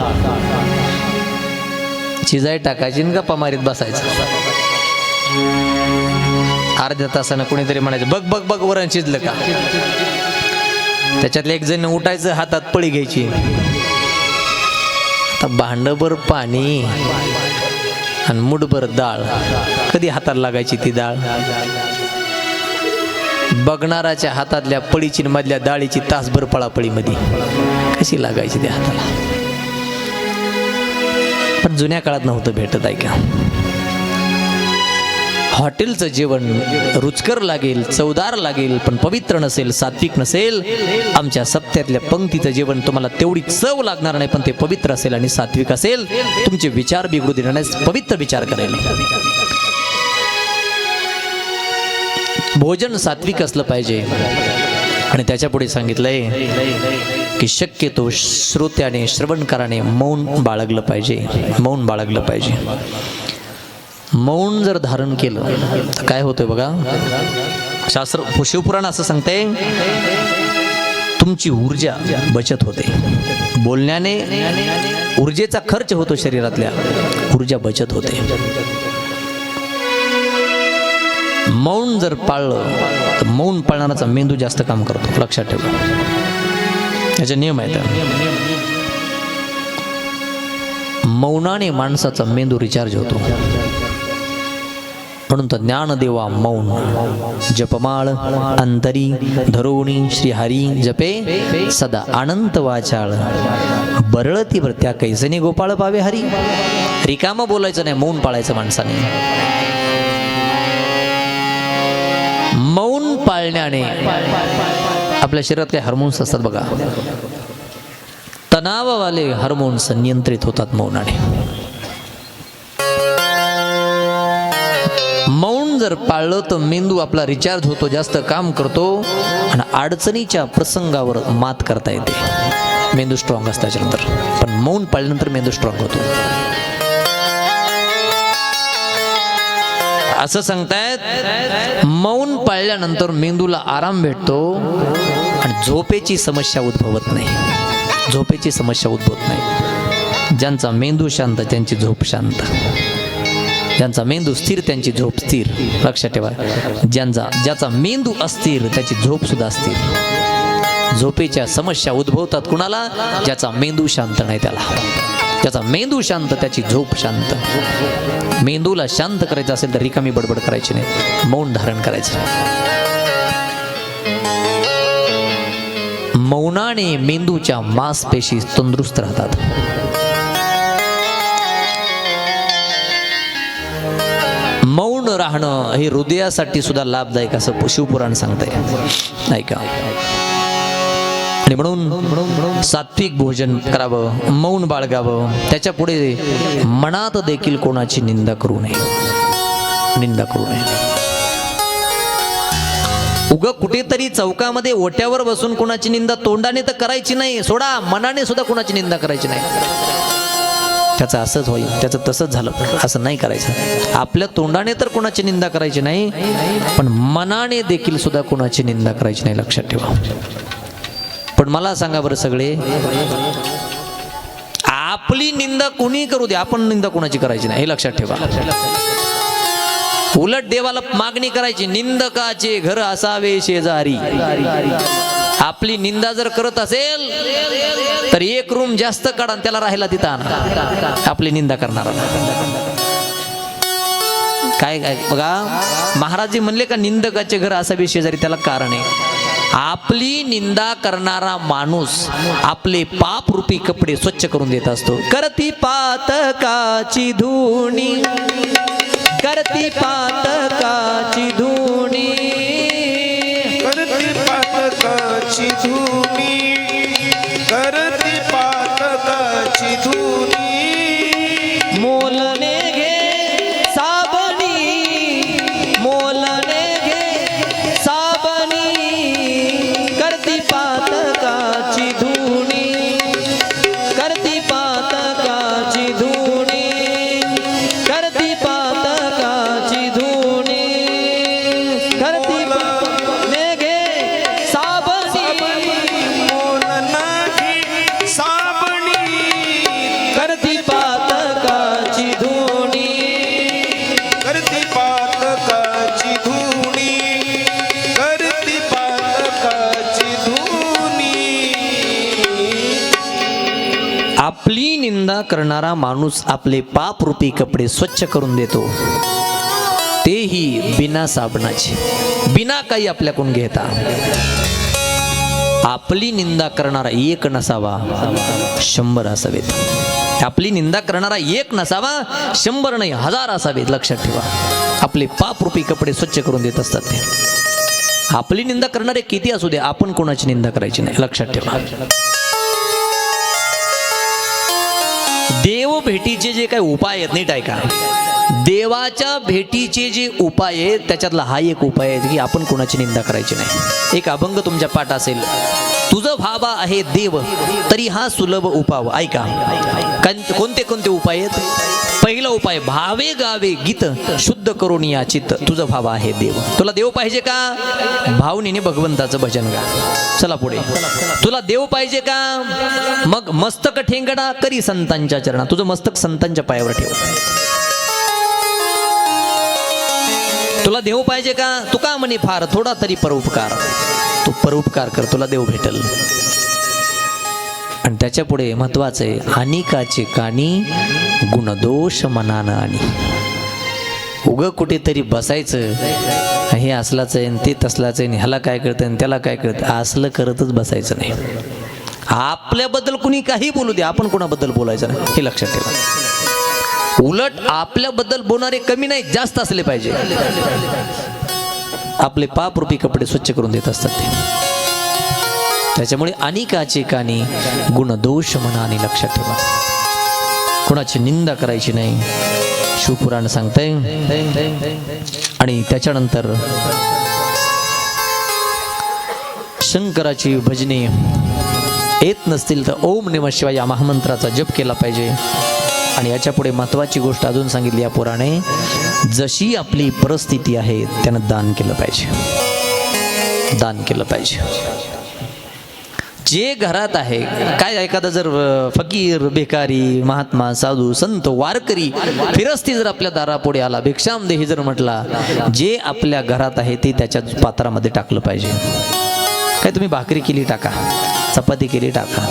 शिजाय टाकायची, गप्पा मारीत बसायचं. अर्ध्या तासानं कोणीतरी म्हणायचं बघ बघ बघ वरण शिजलं का. त्याच्यातलं एक जण उठायचं, हातात पळी घ्यायची. आता भांडभर पाणी आणि मुठभर डाळ कधी हाताला लागायची ती डाळ. बघणाराच्या हातातल्या पळीची मधल्या डाळीची तासभर पळापळीमध्ये कशी लागायची त्या हाताला. पण जुन्या काळात नव्हतं भेटत. ऐका, हॉटेलचं जेवण रुचकर लागेल, चवदार लागेल पण पवित्र नसेल, सात्विक नसेल. आमच्या सप्त्यातल्या पंक्तीचं जेवण तुम्हाला तेवढी चव लागणार नाही पण ते पवित्र असेल आणि सात्विक असेल. तुमचे विचार बिघडू देणार नाही, पवित्र विचार करेल. भोजन सात्विक असलं पाहिजे. आणि त्याच्या पुढे सांगितलंय की शक्यतो श्रोत्याने, श्रवणकाराने मौन बाळगलं पाहिजे. मौन बाळगलं पाहिजे. मौन जर धारण केलं तर काय होतंय बघा. शास्त्र, शिवपुराण असं सांगते, तुमची ऊर्जा बचत होते. बोलण्याने ऊर्जेचा खर्च होतो, शरीरातल्या ऊर्जा बचत होते. मौन जर पाळलं तर मौन पाळणाराचा मेंदू जास्त काम करतो, लक्षात ठेवा. याचे नियम आहेत. मौनाने माणसाचा मेंदू रिचार्ज होतो. म्हणून तर ज्ञानदेवा मौन जपमाळ अंतरी धरोणी श्रीहरी जपे सदा अनंत वाचाळ बरळती त्या कैसनी गोपाळ पावे हरी. रिकाम बोलायचं नाही, मौन पाळायचं माणसाने. मौन पाळण्याने आपल्या शरीरात काही हार्मोन्स असतात बघा, तणाववाले हार्मोन्स नियंत्रित होतात मौनाने. मौन जर पाळलं तर मेंदू आपला रिचार्ज होतो, जास्त काम करतो आणि अडचणीच्या प्रसंगावर मात करता येते. मेंदू स्ट्रॉंग असतो त्याच्यानंतर. पण मौन पाळल्यानंतर मेंदू स्ट्रॉंग होतो असं सांगतायत. मौन पाळल्यानंतर मेंदूला आराम भेटतो आणि झोपेची समस्या उद्भवत नाही. झोपेची समस्या उद्भवत नाही. ज्यांचा मेंदू शांत त्यांची झोप शांत, ज्यांचा मेंदू स्थिर त्यांची झोप स्थिर. लक्षात ठेवा, ज्याचा मेंदू अस्थिर त्याची झोप सुद्धा अस्थिर. झोपेच्या समस्या उद्भवतात कुणाला? ज्याचा मेंदू शांत नाही त्याला. ज्याचा मेंदू शांत त्याची झोप शांत. मेंदूला शांत करायचं असेल तर रिकामी बडबड करायची नाही, मौन धारण करायचं. मौनाने मेंदूच्या मांसपेशी तंदुरुस्त राहतात. मौन राहणं हे हृदयासाठी सुद्धा लाभदायक असं शिवपुराण सांगतंय. ऐका, आणि म्हणून सात्विक भोजन करावं, मौन बाळगावं. त्याच्या पुढे मनात देखील कोणाची निंदा करू नये. निंदा करू नये. उग कुठेतरी चौकामध्ये ओट्यावर बसून कुणाची निंदा तोंडाने तर करायची नाही, सोडा मनाने सुद्धा कुणाची निंदा करायची नाही. त्याचं असंच होईल, त्याचं तसंच झालं, असं नाही करायचं. आपल्या तोंडाने तर कुणाची निंदा करायची नाही, पण मनाने देखील सुद्धा कुणाची निंदा करायची नाही, लक्षात ठेवा. पण मला सांगा बरं, सगळे आपली निंदा कोणी करू दे, आपण निंदा कोणाची करायची नाही, हे लक्षात ठेवा. उलट देवाला मागणी करायची, निंदकाचे घर असावे शेजारी. आपली निंदा जर करत असेल तर एक रूम जास्त काढा, त्याला राहायला तिथं आणा, आपली निंदा करणारा. काय काय बघा, महाराजजी म्हणले का निंदकाचे घर असावे शेजारी, त्याला कारण आहे. आपली निंदा करणारा माणूस आपले पाप रूपी कपडे स्वच्छ करून देत असतो. करती पातकाची धुणी, करती पातकाची धुणी, करती पातकाची धुनी, करती पातकाची धुनी. मोलने घे साबणी, मोलने घे साबणी, करती पातकाची धुणी, करती पातकाची धुणी, करती पातकाची धुणी, करती पातने घे साबणी, मोलनाची साबणी, करती पातकाची धुणी. करती पातकाची धुनी, करती पातकाची धुनी. आपली निंदा करणारा माणूस आपले पाप रूपी कपडे स्वच्छ करून देतो, तेही बिना साबणाचे, बिना काही आपल्याकडून घेता. आपली निंदा करणारा एक नसावा, 100 असावेत. आपली निंदा करणारा एक नसावा, 100 नाही 1000 असावेत, लक्षात ठेवा. आपले पाप रूपी कपडे स्वच्छ करून देत असतात ते. आपली निंदा करणारे किती असू दे, आपण कोणाची निंदा करायची नाही, लक्षात ठेवा. देव भेटीचे जे काही उपाय आहेत, नीट ऐका. देवाच्या भेटीचे जे उपाय आहेत त्याच्यातला हा एक उपाय आहे की आपण कोणाची निंदा करायची नाही. एक अभंग तुमच्या पाठ असेल, तुझं भावा आहे देव तरी हा सुलभ उपाव. ऐका कोणते कोणते उपाय आहेत. पहिला उपाय, भावे गावे गीत शुद्ध करून या चित्त, तुझं भावा आहे देव. तुला देव पाहिजे का, भावनेने भगवंताचं भजन गा. चला पुढे. तुला देव पाहिजे का, मग मस्तक ठेंगडा करी संतांच्या चरणात, तुझं मस्तक संतांच्या पायावर ठेव. तुला देव पाहिजे का, तुका म्हणे फार थोडा तरी परोपकार, तू परोपकार कर, तुला देव भेटल. आणि त्याच्या पुढे महत्वाचं आहे, अनिकाचे कानी गुणदोष मनानं आणि. उग कुठेतरी बसायचं, हे असलाच आहे ते तसलाच आहे, ह्याला काय कळतं त्याला काय कळतं, असलं करतच बसायचं नाही. आपल्याबद्दल कुणी काही बोलू दे, आपण कोणाबद्दल बोलायचं नाही, हे लक्षात ठेवा. उलट आपल्याबद्दल बोलणारे कमी नाही, जास्त असले पाहिजे. आपले पाप रूपी कपडे स्वच्छ करून देत असतात ते. त्याच्यामुळे अनिकाचे कानी गुणदोष मनाने, लक्षात ठेवा. कुणाची निंदा करायची नाही, शिवपुराण सांगतंय. आणि त्याच्यानंतर शंकराची भजने येत नसतील तर ओम नमः शिवाय या महामंत्राचा जप केला पाहिजे. आणि याच्या पुढे महत्त्वाची गोष्ट अजून सांगितली या पुराणे, जशी आपली परिस्थिती आहे त्यानं दान केलं पाहिजे, दान केलं पाहिजे. जे घरात आहे, काय एखादा जर फकीर, भिकारी, महात्मा, साधू, संत, वारकरी फिरस्ती जर आपल्या दारापुढे आला, भिक्षाम देही जर म्हटला, जे आपल्या घरात आहे ते त्याच्या पात्रामध्ये टाकलं पाहिजे. काय तुम्ही भाकरी केली टाका, चपाती केली टाका,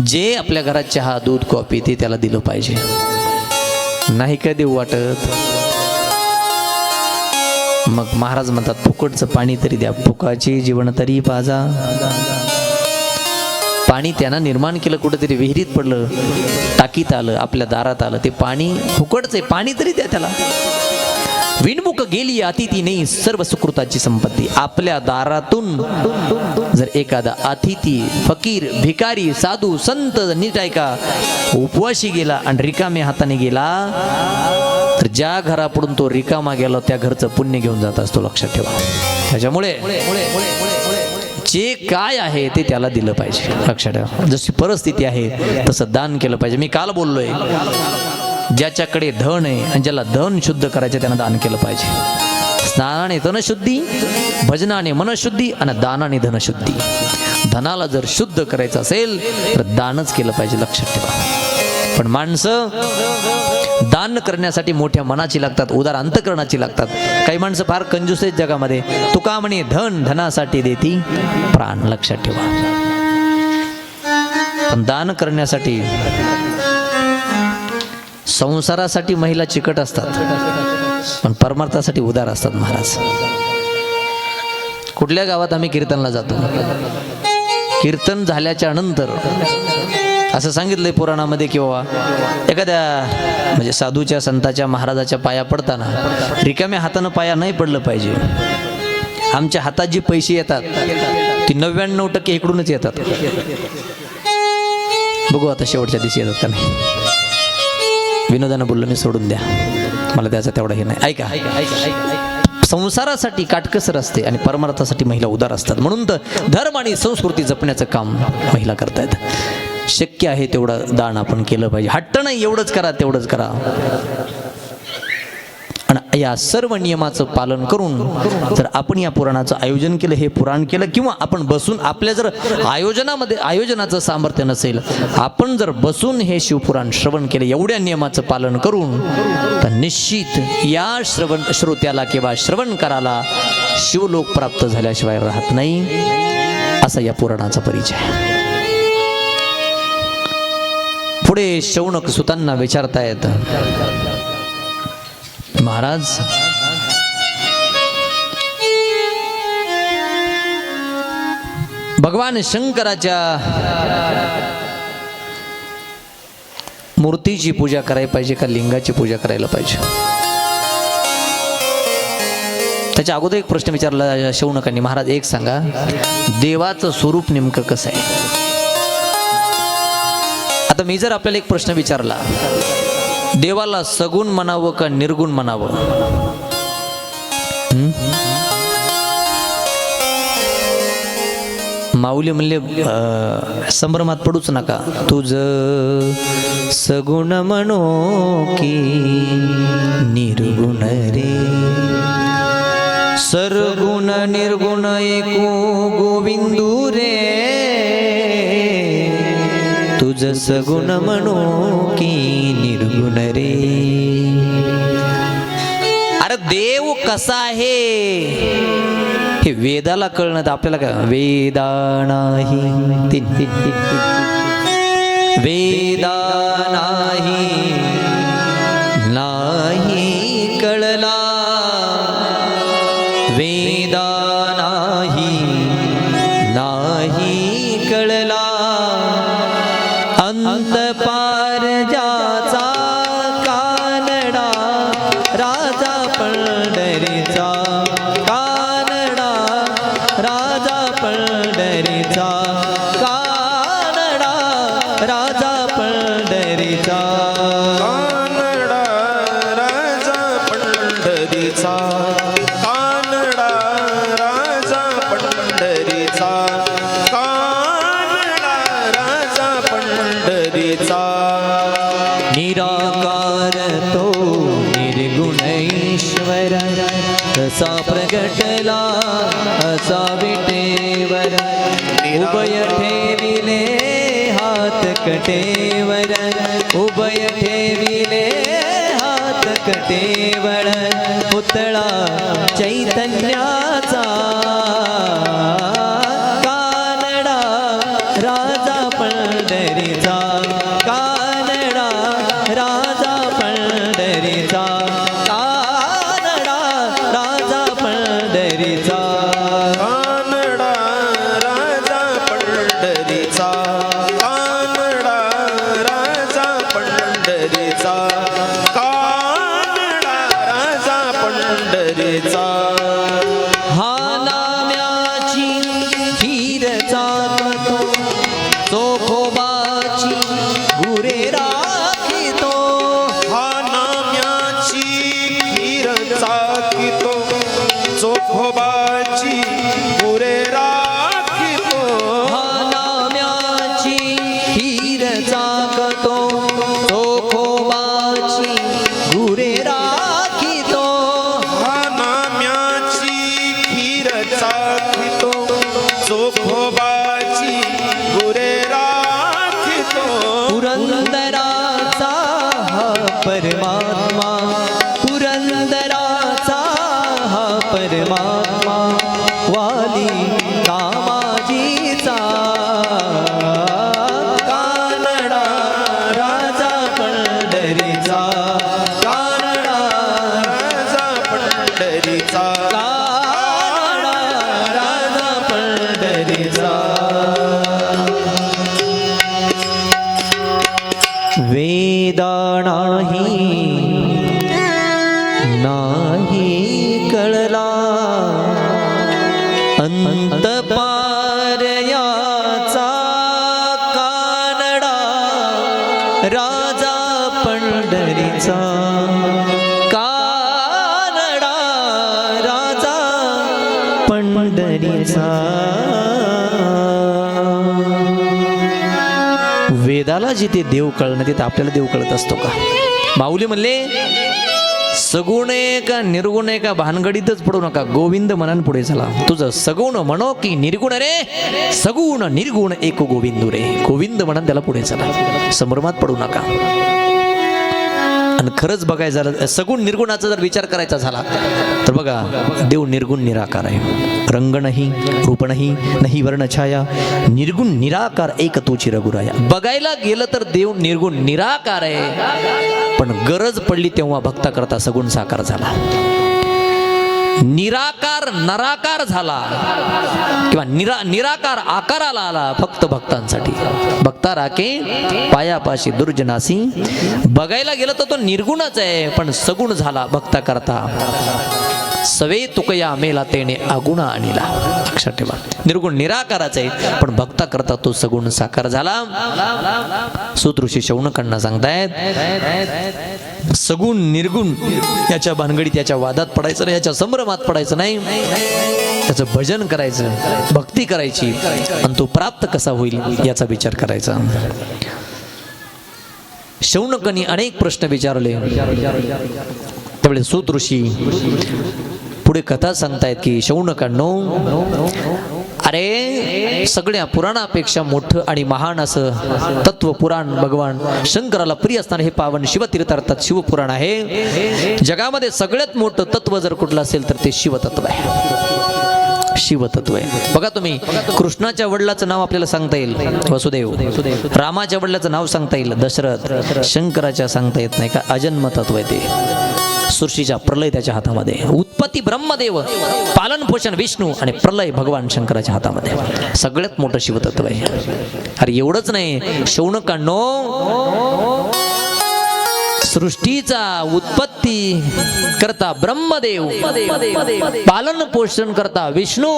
जे आपल्या घरात चहा, दूध, कॉफी ते त्याला दिलं पाहिजे. नाही काय देऊ वाटत, मग महाराज म्हणतात फुकटचं पाणी तरी द्या, फुकाची जीवन तरी पाजा. पाणी त्यांना निर्माण केलं, कुठेतरी विहिरीत पडलं, टाकीत आलं, आपल्या दारात आलं, ते पाणी फुकटचं आहे, पाणी तरी द्या त्याला. विणमुख गेली अतिथी नाही सर्व सुकृताची संपत्ती. आपल्या दारातून जर एखादा अतिथी, फकीर, भिकारी, साधू, संत, नीट ऐका, उपवाशी गेला आणि रिकाम्या हाताने गेला तर ज्या घरापुढून तो रिकामा गेला त्या घरचं पुण्य घेऊन जात असतो, लक्षात ठेवा. त्याच्यामुळे जे काय आहे ते त्याला दिलं पाहिजे, लक्षात ठेवा. जशी परिस्थिती आहे तसं दान केलं पाहिजे. मी काल बोललोय, ज्याच्याकडे धन आहे आणि ज्याला धन शुद्ध करायचं त्यानं दान केलं पाहिजे. स्नानाने तनशुद्धी, भजनाने मनशुद्धी आणि दानाने धनशुद्धी. धनाला जर शुद्ध करायचं असेल तर दानच केलं पाहिजे, लक्षात ठेवा. पण माणसं दान करण्यासाठी मोठ्या मनाची लागतात, उदार अंतकरणाची लागतात. काही माणसं फार कंजूस आहेत जगामध्ये. तुका म्हणे धन धनासाठी देती प्राण, लक्षात ठेवा. पण दान करण्यासाठी, संसारासाठी महिला चिकट असतात पण परमार्थासाठी उदार असतात महाराज. कुठल्या गावात आम्ही कीर्तनला जातो, कीर्तन झाल्याच्या नंतर असं सांगितलंय पुराणामध्ये किंवा एखाद्या म्हणजे साधूच्या, संताच्या, महाराजाच्या पाया पडताना रिकाम्या हातानं पाया नाही पडलं पाहिजे. आमच्या हातात जे पैसे येतात ती 99% इकडूनच येतात. बघू आता शेवटच्या दिवशी येतात का नाही. विनोदानं बोललं मी सोडून द्या, मला त्याचा तेवढा हे नाही. ऐका, संसारासाठी काटकसर असते आणि परमार्थासाठी महिला उदार असतात. म्हणून तर धर्म आणि संस्कृती जपण्याचं काम महिला करतायत. शक्य आहे तेवढं दान आपण केलं पाहिजे. हट्ट नाही एवढंच करा तेवढंच करा. आणि या सर्व नियमाचं पालन करून जर आपण या पुराणाचं आयोजन केलं, हे पुराण केलं, किंवा आपण बसून आपल्या जर आयोजनाचं सामर्थ्य नसेल, आपण जर बसून हे शिवपुराण श्रवण केले एवढ्या नियमाचं पालन करून, तर निश्चित या श्रोत्याला किंवा श्रवणकाराला शिवलोक प्राप्त झाल्याशिवाय राहत नाही, असा या पुराणाचा परिचय. पुढे शौनक सुतांना विचारतायत, महाराज भगवान शंकराच्या मूर्तीची पूजा करायला पाहिजे का लिंगाची पूजा करायला पाहिजे? त्याच्या अगोदर एक प्रश्न विचारला शौनकांनी, महाराज एक सांगा, देवाचं स्वरूप नेमकं कसं आहे? आता मी जर आपल्याला एक प्रश्न विचारला, देवाला सगुण म्हणावं का निर्गुण म्हणावं? माऊली म्हणले संभ्रमात पडूच नका, तुझ सगुण म्हणो की निर्गुण रे, सरगुण निर्गुण एकू गोविंदू रे, तुझ सगुण म्हणो की निर्गुण रे. अरे देव कसा आहे हे वेदाला कळणं तर आपल्याला काय, वेदा नाही वेदा नाही कळला, वेदा नाही कळला, अंत पार ज्याचा कानडा, राजा पंढरीचा कानडा, राजा पंढरीचा कानडा, राजा पंढरीचा कानडा, राजा पंढरीचा कानडा, राजा पंढरीचा कानडा, राजा पंढरीचा. निराकार तो निर्गुणेश्वर, असा प्रगटला असा विटेवर, उभय ठेविले हात कटेवर, उभय ठेविले हात कटेवर, पुतळा चैतन्याचा कानडा, राजा पंढरीचा कानडा, राजा पंढरीचा कानडा, राजा पंढरीचा कानडा, राजा पंढरीचा कानडा, राजा पंढरीचा कानडा, राजा पंढरीचा. पंढरीचा हा नाम्याची खीर चालतो चोखोबाची गुरे राखितो हा नाम्याची खीर चाकितो चोखोबाची गुरे राखितो हा नाम्याची खीर चालतो चोखोबाची गुरे राखितो हा नाम्याची खीर चाकितो चोखोबाची गुरे राखितो पुरंदराचा हा परमात्मा पुरंदराचा हा परमात्मा वाली कामाजीचा कानडा राजा पंढरीचा कानडा राजा पंढरीचा कानडा राजा पंढरीचा वेदा नाही कळला अंत पारयाचा कानडा राजा पंढरीचा कानडा राजा पंढरीचा वेदाला जिथे देव कळणं तिथे आपल्याला देव कळत असतो का? माऊली म्हणले सगुण आहे का निर्गुण आहे का भानगडीतच पडू नका, गोविंद म्हणान पुढे चला. तुझं सगुण म्हणो की निर्गुण रे, सगुण निर्गुण एक गोविंदू रे. गोविंद म्हणून त्याला पुढे चला, संभ्रमात पडू नका. आणि खरंच बघायचं झालं सगुण निर्गुणाचा जर विचार करायचा झाला तर बघा देव निर्गुण निराकार आहे. रंग नाही, रूप नाही, नाही वर्णछाया, निर्गुण निराकार एक तोची रघुराया. बघायला गेलं तर देव निर्गुण निराकार आहे, पण गरज पडली तेव्हा भक्ता करता सगुण साकार झाला. निराकार नराकार झाला किंवा निराकार आकाराला आला फक्त भक्तांसाठी. भक्ता राखे पायापाशी दुर्जनासी. बघायला गेलं तर तो निर्गुणच आहे, पण सगुण झाला भक्ता करता. सवे तुकया मेला तेने अगुणा आणिला. लक्षात ठेवा, निर्गुण निराकाराच आहे, पण भक्ता करता तो सगुण साकार झाला. सूतऋषी शौनकांना सांगतायत सगुण निर्गुण याच्या भानगडीत याच्या वादात पडायचं नाही, याच्या संभ्रमात पडायचं नाही. त्याचं भजन करायचं, भक्ती करायची, आणि तो प्राप्त कसा होईल याचा विचार करायचा. शौनकांनी अनेक प्रश्न विचारले. त्यावेळी सूत ऋषी पुढे कथा सांगतायत की शौनकांनो, अरे सगळ्या पुराणापेक्षा मोठं आणि महान असं तत्व पुराण भगवान शंकराला प्रिय असणारे हे पावन शिवतीर्थ अर्थात शिवपुराण आहे. जगामध्ये सगळ्यात मोठं तत्व जर कुठलं असेल तर ते शिवतत्व आहे. शिवतत्व आहे. बघा तुम्ही, कृष्णाच्या वडिलाचं नाव आपल्याला सांगता येईल वसुदेव, रामाच्या वडिलाचं नाव सांगता येईल दशरथ, शंकराच्या सांगता येत नाही का अजन्म तत्व आहे ते. सृष्टीचा प्रलय त्याच्या हातामध्ये, उत्पत्ती ब्रह्मदेव, पालन पोषण विष्णू आणि प्रलय भगवान शंकराच्या हातामध्ये. सगळ्यात मोठं शिवतत्व आहे. अरे एवढंच नाही, शौनकांनो सृष्टीचा उत्पत्ती करता ब्रह्मदेव, पालन पोषण करता विष्णू,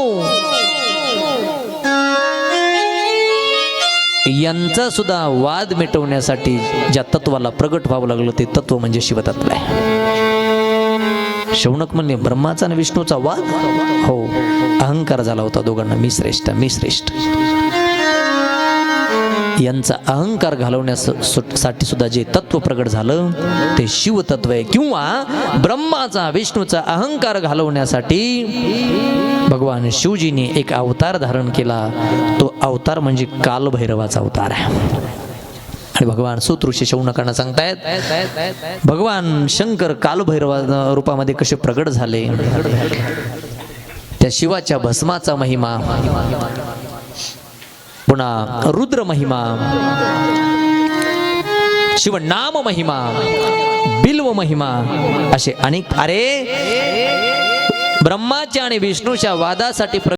यांचा सुद्धा वाद मिटवण्यासाठी ज्या तत्वाला प्रगट व्हावं लागलं ते तत्व म्हणजे शिवतत्व आहे. शौनक म्हणले ब्रह्माचा आणि विष्णूचा वाद, हो अहंकार झाला होता दोघांना, मी श्रेष्ठ मी श्रेष्ठ. यांचा अहंकार घालवण्यासाठी सुद्धा जे तत्व प्रगट झालं ते शिवतत्व आहे. किंवा ब्रह्माचा विष्णूचा अहंकार घालवण्यासाठी भगवान शिवजीने एक अवतार धारण केला. तो अवतार म्हणजे कालभैरवाचा अवतार आहे. आणि भगवान सूत ऋषी शौनकांना सांगतायत भगवान शंकर कालभैरवा रूपामध्ये कसे प्रगट झाले. त्या शिवाच्या भस्माचा महिमा, पुन्हा रुद्र महिमा, शिव नाम महिमा, बिल्व महिमा, असे अनेक. अरे ब्रह्माच्या आणि विष्णूच्या वादासाठी